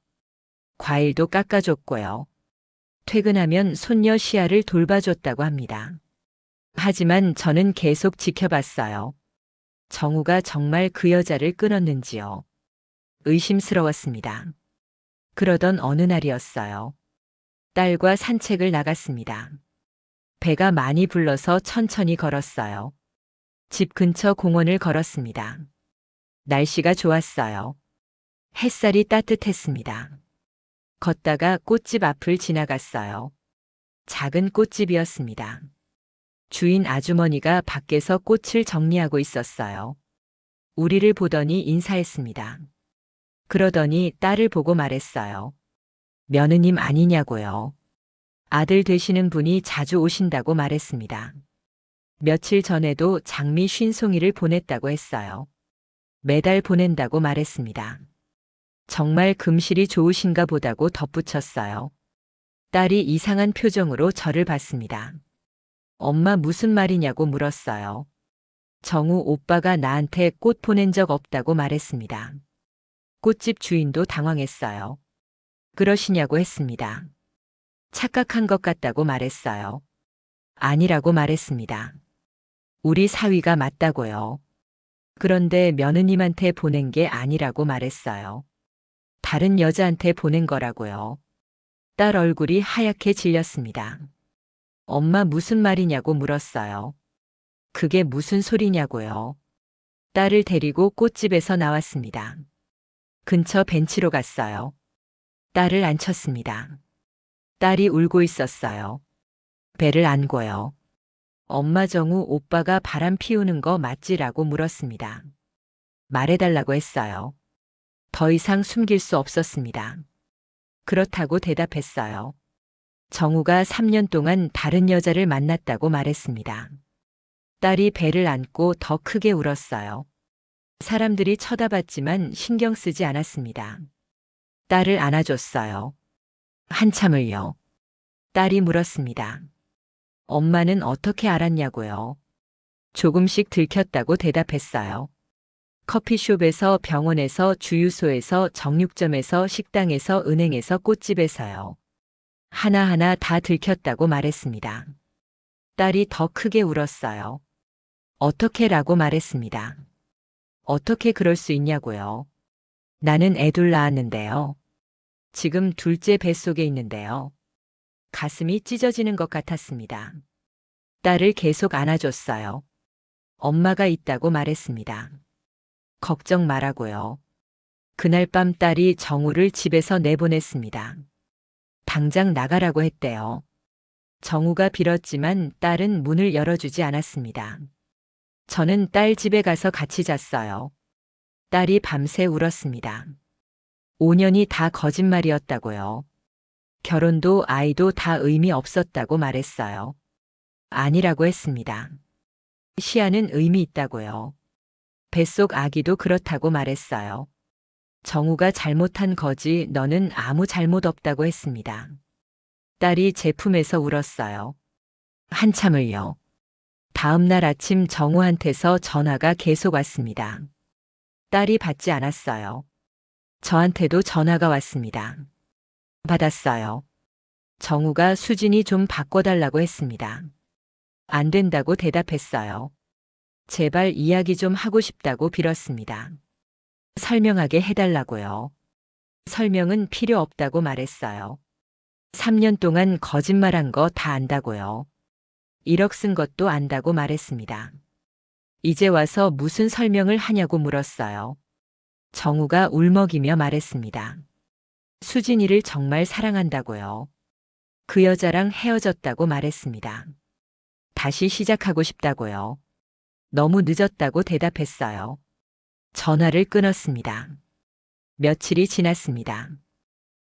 과일도 깎아줬고요. 퇴근하면 손녀 시아를 돌봐줬다고 합니다. 하지만 저는 계속 지켜봤어요. 정우가 정말 그 여자를 끊었는지요. 의심스러웠습니다. 그러던 어느 날이었어요. 딸과 산책을 나갔습니다. 배가 많이 불러서 천천히 걸었어요. 집 근처 공원을 걸었습니다. 날씨가 좋았어요. 햇살이 따뜻했습니다. 걷다가 꽃집 앞을 지나갔어요. 작은 꽃집이었습니다. 주인 아주머니가 밖에서 꽃을 정리하고 있었어요. 우리를 보더니 인사했습니다. 그러더니 딸을 보고 말했어요. 며느님 아니냐고요. 아들 되시는 분이 자주 오신다고 말했습니다. 며칠 전에도 장미 50송이를 보냈다고 했어요. 매달 보낸다고 말했습니다. 정말 금실이 좋으신가 보다고 덧붙였어요. 딸이 이상한 표정으로 저를 봤습니다. 엄마 무슨 말이냐고 물었어요. 정우 오빠가 나한테 꽃 보낸 적 없다고 말했습니다. 꽃집 주인도 당황했어요. 그러시냐고 했습니다. 착각한 것 같다고 말했어요. 아니라고 말했습니다. 우리 사위가 맞다고요. 그런데 며느님한테 보낸 게 아니라고 말했어요. 다른 여자한테 보낸 거라고요. 딸 얼굴이 하얗게 질렸습니다. 엄마 무슨 말이냐고 물었어요. 그게 무슨 소리냐고요. 딸을 데리고 꽃집에서 나왔습니다. 근처 벤치로 갔어요. 딸을 앉혔습니다. 딸이 울고 있었어요. 배를 안고요. 엄마 정우 오빠가 바람 피우는 거 맞지라고 물었습니다. 말해달라고 했어요. 더 이상 숨길 수 없었습니다. 그렇다고 대답했어요. 정우가 3년 동안 다른 여자를 만났다고 말했습니다. 딸이 배를 안고 더 크게 울었어요. 사람들이 쳐다봤지만 신경 쓰지 않았습니다. 딸을 안아줬어요. 한참을요. 딸이 물었습니다. 엄마는 어떻게 알았냐고요. 조금씩 들켰다고 대답했어요. 커피숍에서, 병원에서, 주유소에서, 정육점에서, 식당에서, 은행에서, 꽃집에서요. 하나하나 다 들켰다고 말했습니다. 딸이 더 크게 울었어요. 어떻게라고 말했습니다. 어떻게 그럴 수 있냐고요. 나는 애 둘 낳았는데요. 지금 둘째 뱃속에 있는데요. 가슴이 찢어지는 것 같았습니다. 딸을 계속 안아줬어요. 엄마가 있다고 말했습니다. 걱정 말라고요. 그날 밤 딸이 정우를 집에서 내보냈습니다. 당장 나가라고 했대요. 정우가 빌었지만 딸은 문을 열어주지 않았습니다. 저는 딸 집에 가서 같이 잤어요. 딸이 밤새 울었습니다. 5년이 다 거짓말이었다고요. 결혼도 아이도 다 의미 없었다고 말했어요. 아니라고 했습니다. 시아는 의미 있다고요. 뱃속 아기도 그렇다고 말했어요. 정우가 잘못한 거지 너는 아무 잘못 없다고 했습니다. 딸이 제 품에서 울었어요. 한참을요. 다음 날 아침 정우한테서 전화가 계속 왔습니다. 딸이 받지 않았어요. 저한테도 전화가 왔습니다. 받았어요. 정우가 수진이 좀 바꿔달라고 했습니다. 안 된다고 대답했어요. 제발 이야기 좀 하고 싶다고 빌었습니다. 설명하게 해달라고요. 설명은 필요 없다고 말했어요. 3년 동안 거짓말한 거 다 안다고요. 1억 쓴 것도 안다고 말했습니다. 이제 와서 무슨 설명을 하냐고 물었어요. 정우가 울먹이며 말했습니다. 수진이를 정말 사랑한다고요. 그 여자랑 헤어졌다고 말했습니다. 다시 시작하고 싶다고요. 너무 늦었다고 대답했어요. 전화를 끊었습니다. 며칠이 지났습니다.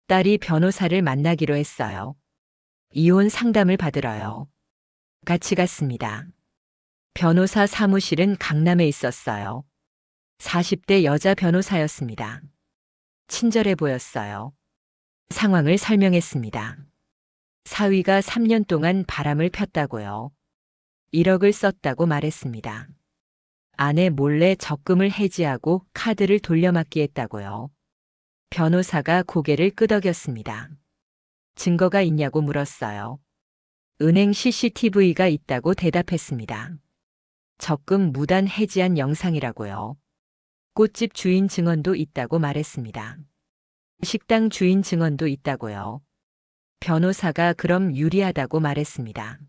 딸이 변호사를 만나기로 했어요. 이혼 상담을 받으러요. 같이 갔습니다. 변호사 사무실은 강남에 있었어요. 40대 여자 변호사였습니다. 친절해 보였어요. 상황을 설명했습니다. 사위가 3년 동안 바람을 폈다고요. 1억을 썼다고 말했습니다. 아내 몰래 적금을 해지하고 카드를 돌려막기 했다고요. 변호사가 고개를 끄덕였습니다. 증거가 있냐고 물었어요. 은행 CCTV가 있다고 대답했습니다. 적금 무단 해지한 영상이라고요. 꽃집 주인 증언도 있다고 말했습니다. 식당 주인 증언도 있다고요. 변호사가 그럼 유리하다고 말했습니다.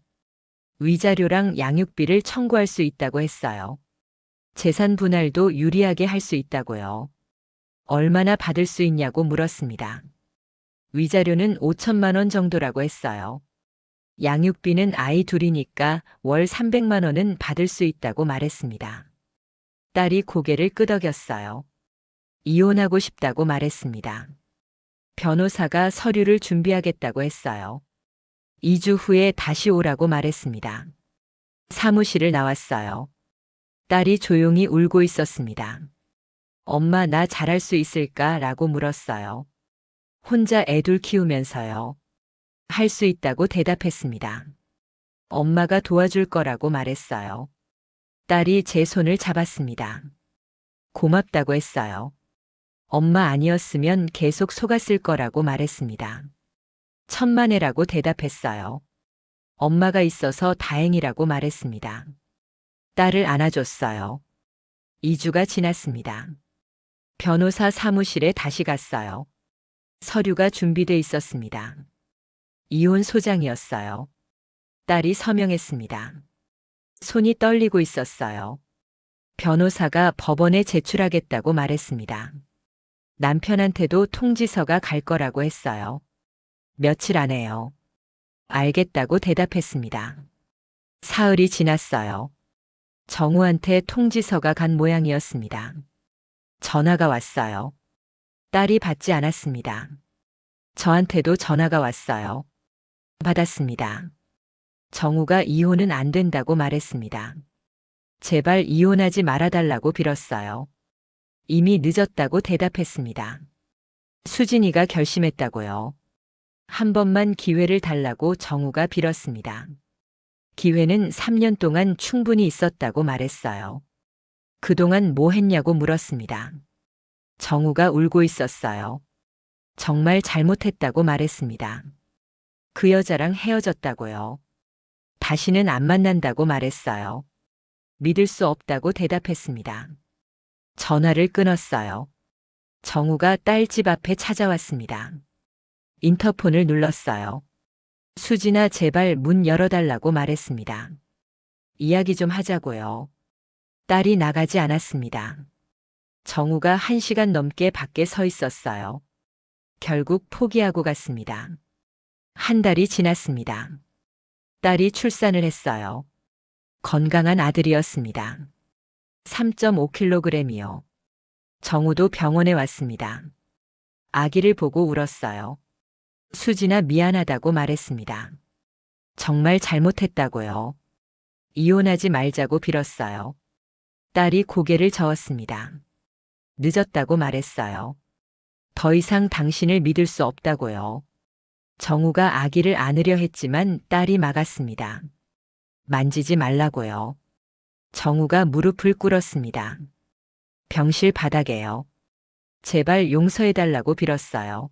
위자료랑 양육비를 청구할 수 있다고 했어요. 재산 분할도 유리하게 할 수 있다고요. 얼마나 받을 수 있냐고 물었습니다. 위자료는 5천만 원 정도라고 했어요. 양육비는 아이 둘이니까 월 300만 원은 받을 수 있다고 말했습니다. 딸이 고개를 끄덕였어요. 이혼하고 싶다고 말했습니다. 변호사가 서류를 준비하겠다고 했어요. 2주 후에 다시 오라고 말했습니다. 사무실을 나왔어요. 딸이 조용히 울고 있었습니다. 엄마 나 잘할 수 있을까? 라고 물었어요. 혼자 애둘 키우면서요. 할 수 있다고 대답했습니다. 엄마가 도와줄 거라고 말했어요. 딸이 제 손을 잡았습니다. 고맙다고 했어요. 엄마 아니었으면 계속 속았을 거라고 말했습니다. 천만에라고 대답했어요. 엄마가 있어서 다행이라고 말했습니다. 딸을 안아줬어요. 2주가 지났습니다. 변호사 사무실에 다시 갔어요. 서류가 준비돼 있었습니다. 이혼 소장이었어요. 딸이 서명했습니다. 손이 떨리고 있었어요. 변호사가 법원에 제출하겠다고 말했습니다. 남편한테도 통지서가 갈 거라고 했어요. 며칠 안에요. 알겠다고 대답했습니다. 사흘이 지났어요. 정우한테 통지서가 간 모양이었습니다. 전화가 왔어요. 딸이 받지 않았습니다. 저한테도 전화가 왔어요. 받았습니다. 정우가 이혼은 안 된다고 말했습니다. 제발 이혼하지 말아달라고 빌었어요. 이미 늦었다고 대답했습니다. 수진이가 결심했다고요. 한 번만 기회를 달라고 정우가 빌었습니다. 기회는 3년 동안 충분히 있었다고 말했어요. 그동안 뭐 했냐고 물었습니다. 정우가 울고 있었어요. 정말 잘못했다고 말했습니다. 그 여자랑 헤어졌다고요. 다시는 안 만난다고 말했어요. 믿을 수 없다고 대답했습니다. 전화를 끊었어요. 정우가 딸 집 앞에 찾아왔습니다. 인터폰을 눌렀어요. 수진아 제발 문 열어달라고 말했습니다. 이야기 좀 하자고요. 딸이 나가지 않았습니다. 정우가 1시간 넘게 밖에 서 있었어요. 결국 포기하고 갔습니다. 한 달이 지났습니다. 딸이 출산을 했어요. 건강한 아들이었습니다. 3.5kg이요. 정우도 병원에 왔습니다. 아기를 보고 울었어요. 수진아 미안하다고 말했습니다. 정말 잘못했다고요. 이혼하지 말자고 빌었어요. 딸이 고개를 저었습니다. 늦었다고 말했어요. 더 이상 당신을 믿을 수 없다고요. 정우가 아기를 안으려 했지만 딸이 막았습니다. 만지지 말라고요. 정우가 무릎을 꿇었습니다. 병실 바닥에요. 제발 용서해달라고 빌었어요.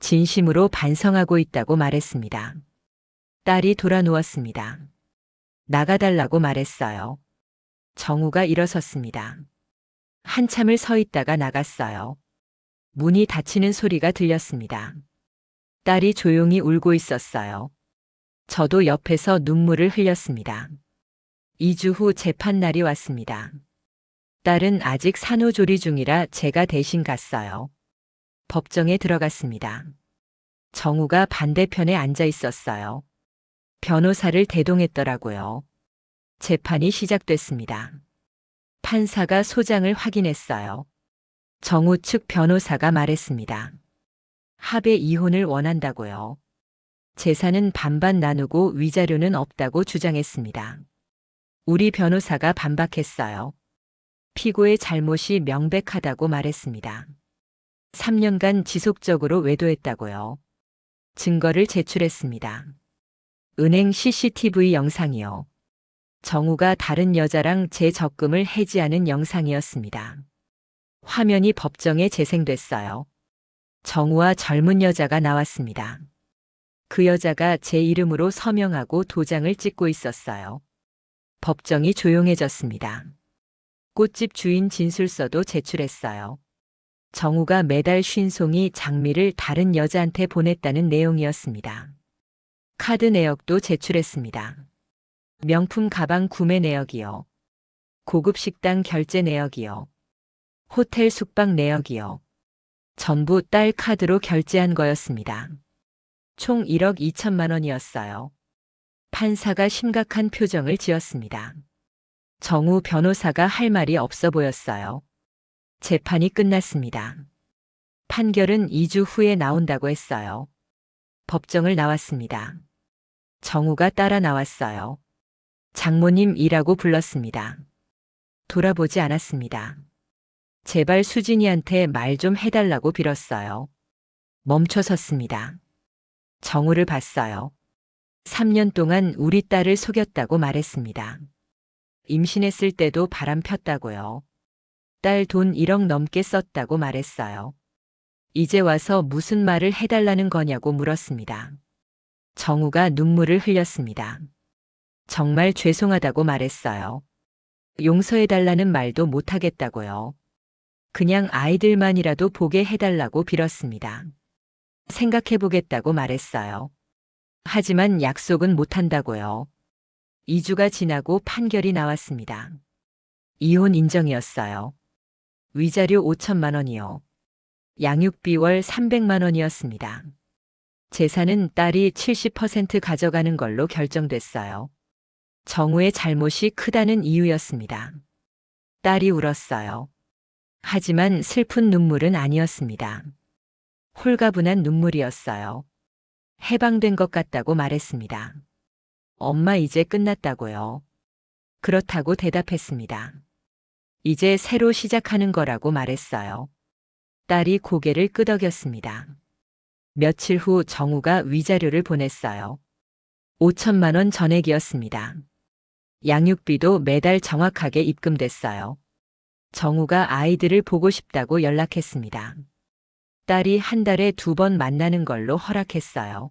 진심으로 반성하고 있다고 말했습니다. 딸이 돌아 누웠습니다. 나가달라고 말했어요. 정우가 일어섰습니다. 한참을 서 있다가 나갔어요. 문이 닫히는 소리가 들렸습니다. 딸이 조용히 울고 있었어요. 저도 옆에서 눈물을 흘렸습니다. 2주 후 재판날이 왔습니다. 딸은 아직 산후조리 중이라 제가 대신 갔어요. 법정에 들어갔습니다. 정우가 반대편에 앉아 있었어요. 변호사를 대동했더라고요. 재판이 시작됐습니다. 판사가 소장을 확인했어요. 정우 측 변호사가 말했습니다. 합의 이혼을 원한다고요. 재산은 반반 나누고 위자료는 없다고 주장했습니다. 우리 변호사가 반박했어요. 피고의 잘못이 명백하다고 말했습니다. 3년간 지속적으로 외도했다고요. 증거를 제출했습니다. 은행 CCTV 영상이요. 정우가 다른 여자랑 제 적금을 해지하는 영상이었습니다. 화면이 법정에 재생됐어요. 정우와 젊은 여자가 나왔습니다. 그 여자가 제 이름으로 서명하고 도장을 찍고 있었어요. 법정이 조용해졌습니다. 꽃집 주인 진술서도 제출했어요. 정우가 매달 쉰송이 장미를 다른 여자한테 보냈다는 내용이었습니다. 카드 내역도 제출했습니다. 명품 가방 구매 내역이요. 고급 식당 결제 내역이요. 호텔 숙박 내역이요. 전부 딸 카드로 결제한 거였습니다. 총 1억 2천만 원이었어요. 판사가 심각한 표정을 지었습니다. 정우 변호사가 할 말이 없어 보였어요. 재판이 끝났습니다. 판결은 2주 후에 나온다고 했어요. 법정을 나왔습니다. 정우가 따라 나왔어요. 장모님이라고 불렀습니다. 돌아보지 않았습니다. 제발 수진이한테 말 좀 해달라고 빌었어요. 멈춰 섰습니다. 정우를 봤어요. 3년 동안 우리 딸을 속였다고 말했습니다. 임신했을 때도 바람 폈다고요. 딸 돈 1억 넘게 썼다고 말했어요. 이제 와서 무슨 말을 해달라는 거냐고 물었습니다. 정우가 눈물을 흘렸습니다. 정말 죄송하다고 말했어요. 용서해달라는 말도 못하겠다고요. 그냥 아이들만이라도 보게 해달라고 빌었습니다. 생각해보겠다고 말했어요. 하지만 약속은 못한다고요. 2주가 지나고 판결이 나왔습니다. 이혼 인정이었어요. 위자료 5천만 원이요. 양육비 월 300만 원이었습니다. 재산은 딸이 70% 가져가는 걸로 결정됐어요. 정우의 잘못이 크다는 이유였습니다. 딸이 울었어요. 하지만 슬픈 눈물은 아니었습니다. 홀가분한 눈물이었어요. 해방된 것 같다고 말했습니다. 엄마 이제 끝났다고요. 그렇다고 대답했습니다. 이제 새로 시작하는 거라고 말했어요. 딸이 고개를 끄덕였습니다. 며칠 후 정우가 위자료를 보냈어요. 5천만 원 전액이었습니다. 양육비도 매달 정확하게 입금됐어요. 정우가 아이들을 보고 싶다고 연락했습니다. 딸이 한 달에 2번 만나는 걸로 허락했어요.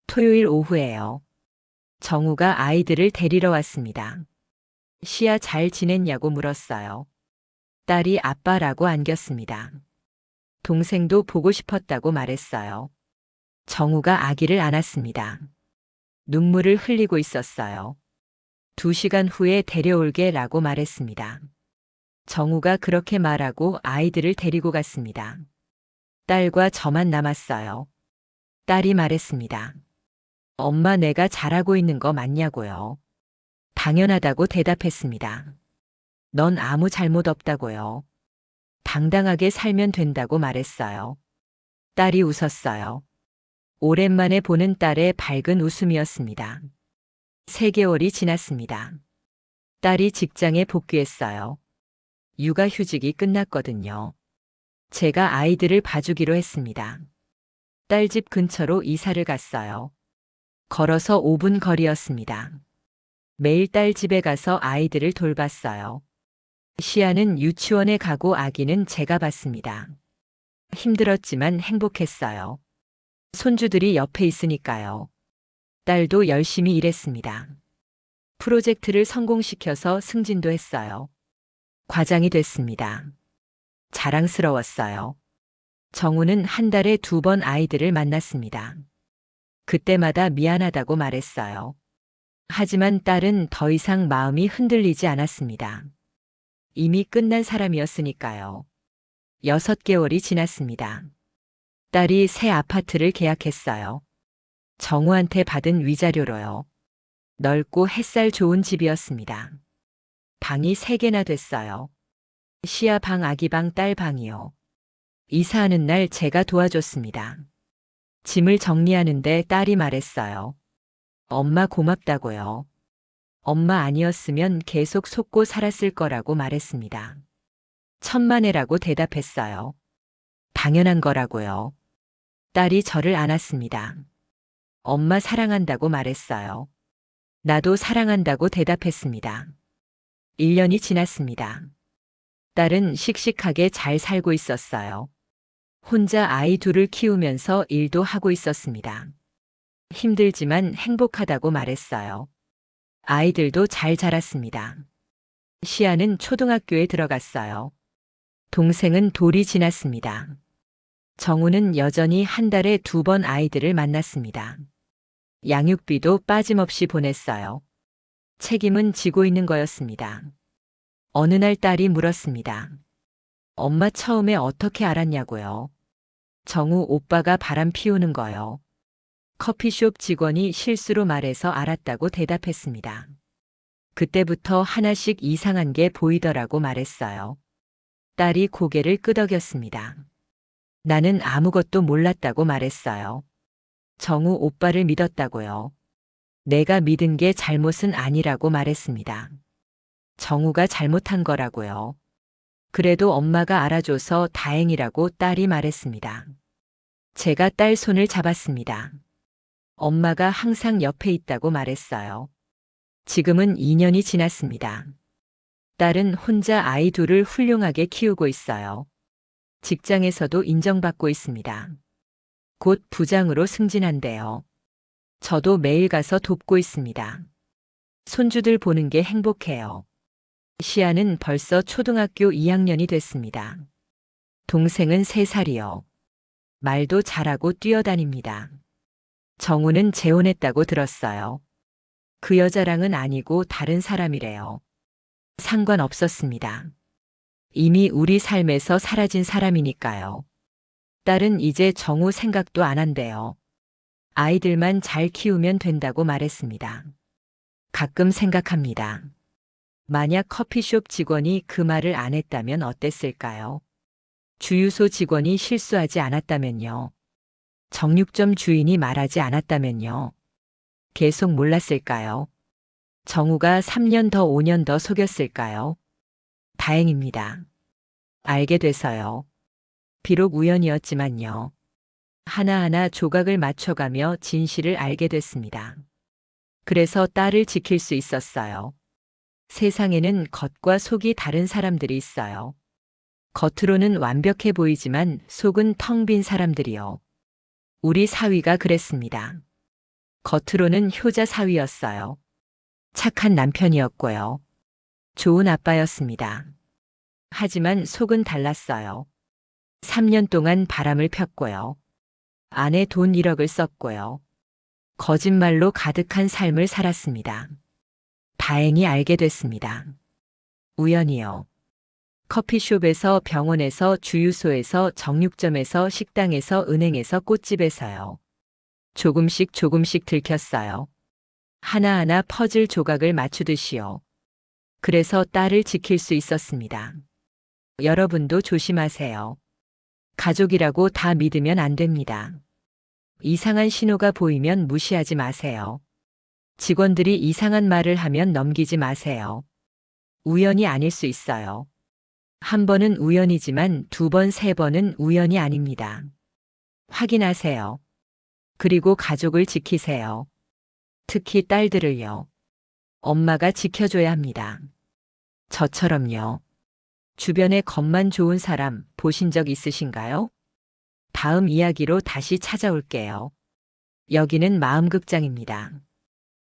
토요일 오후에요. 정우가 아이들을 데리러 왔습니다. 시아 잘 지냈냐고 물었어요. 딸이 아빠라고 안겼습니다. 동생도 보고 싶었다고 말했어요. 정우가 아기를 안았습니다. 눈물을 흘리고 있었어요. 2시간 후에 데려올게라고 말했습니다. 정우가 그렇게 말하고 아이들을 데리고 갔습니다. 딸과 저만 남았어요. 딸이 말했습니다. 엄마 내가 잘하고 있는 거 맞냐고요. 당연하다고 대답했습니다. 넌 아무 잘못 없다고요. 당당하게 살면 된다고 말했어요. 딸이 웃었어요. 오랜만에 보는 딸의 밝은 웃음이었습니다. 3개월이 지났습니다. 딸이 직장에 복귀했어요. 육아휴직이 끝났거든요. 제가 아이들을 봐주기로 했습니다. 딸 집 근처로 이사를 갔어요. 걸어서 5분 거리였습니다. 매일 딸 집에 가서 아이들을 돌봤어요. 시아는 유치원에 가고 아기는 제가 봤습니다. 힘들었지만 행복했어요. 손주들이 옆에 있으니까요. 딸도 열심히 일했습니다. 프로젝트를 성공시켜서 승진도 했어요. 과장이 됐습니다. 자랑스러웠어요. 정우는 한 달에 2번 아이들을 만났습니다. 그때마다 미안하다고 말했어요. 하지만 딸은 더 이상 마음이 흔들리지 않았습니다. 이미 끝난 사람이었으니까요. 6개월이 지났습니다. 딸이 새 아파트를 계약했어요. 정우한테 받은 위자료로요. 넓고 햇살 좋은 집이었습니다. 방이 3개나 됐어요. 시아 방, 아기 방, 딸 방이요. 이사하는 날 제가 도와줬습니다. 짐을 정리하는데 딸이 말했어요. 엄마 고맙다고요. 엄마 아니었으면 계속 속고 살았을 거라고 말했습니다. 천만에라고 대답했어요. 당연한 거라고요. 딸이 저를 안았습니다. 엄마 사랑한다고 말했어요. 나도 사랑한다고 대답했습니다. 1년이 지났습니다. 딸은 씩씩하게 잘 살고 있었어요. 혼자 아이 둘을 키우면서 일도 하고 있었습니다. 힘들지만 행복하다고 말했어요. 아이들도 잘 자랐습니다. 시아는 초등학교에 들어갔어요. 동생은 돌이 지났습니다. 정우는 여전히 한 달에 2번 아이들을 만났습니다. 양육비도 빠짐없이 보냈어요. 책임은 지고 있는 거였습니다. 어느 날 딸이 물었습니다. 엄마 처음에 어떻게 알았냐고요? 정우 오빠가 바람 피우는 거요. 커피숍 직원이 실수로 말해서 알았다고 대답했습니다. 그때부터 하나씩 이상한 게 보이더라고 말했어요. 딸이 고개를 끄덕였습니다. 나는 아무것도 몰랐다고 말했어요. 정우 오빠를 믿었다고요. 내가 믿은 게 잘못은 아니라고 말했습니다. 정우가 잘못한 거라고요. 그래도 엄마가 알아줘서 다행이라고 딸이 말했습니다. 제가 딸 손을 잡았습니다. 엄마가 항상 옆에 있다고 말했어요. 지금은 2년이 지났습니다. 딸은 혼자 아이 둘을 훌륭하게 키우고 있어요. 직장에서도 인정받고 있습니다. 곧 부장으로 승진한대요. 저도 매일 가서 돕고 있습니다. 손주들 보는 게 행복해요. 시아는 벌써 초등학교 2학년이 됐습니다. 동생은 3살이요. 말도 잘하고 뛰어다닙니다. 정우는 재혼했다고 들었어요. 그 여자랑은 아니고 다른 사람이래요. 상관없었습니다. 이미 우리 삶에서 사라진 사람이니까요. 딸은 이제 정우 생각도 안 한대요. 아이들만 잘 키우면 된다고 말했습니다. 가끔 생각합니다. 만약 커피숍 직원이 그 말을 안 했다면 어땠을까요? 주유소 직원이 실수하지 않았다면요. 정육점 주인이 말하지 않았다면요. 계속 몰랐을까요? 정우가 3년 더 5년 더 속였을까요? 다행입니다. 알게 돼서요. 비록 우연이었지만요. 하나하나 조각을 맞춰가며 진실을 알게 됐습니다. 그래서 딸을 지킬 수 있었어요. 세상에는 겉과 속이 다른 사람들이 있어요. 겉으로는 완벽해 보이지만 속은 텅 빈 사람들이요. 우리 사위가 그랬습니다. 겉으로는 효자 사위였어요. 착한 남편이었고요. 좋은 아빠였습니다. 하지만 속은 달랐어요. 3년 동안 바람을 폈고요. 아내 돈 1억을 썼고요. 거짓말로 가득한 삶을 살았습니다. 다행히 알게 됐습니다. 우연이요. 커피숍에서, 병원에서, 주유소에서, 정육점에서, 식당에서, 은행에서, 꽃집에서요. 조금씩 조금씩 들켰어요. 하나하나 퍼즐 조각을 맞추듯이요. 그래서 딸을 지킬 수 있었습니다. 여러분도 조심하세요. 가족이라고 다 믿으면 안 됩니다. 이상한 신호가 보이면 무시하지 마세요. 직원들이 이상한 말을 하면 넘기지 마세요. 우연이 아닐 수 있어요. 한 번은 우연이지만 2번, 3번은 우연이 아닙니다. 확인하세요. 그리고 가족을 지키세요. 특히 딸들을요. 엄마가 지켜줘야 합니다. 저처럼요. 주변에 겉만 좋은 사람 보신 적 있으신가요? 다음 이야기로 다시 찾아올게요. 여기는 마음극장입니다.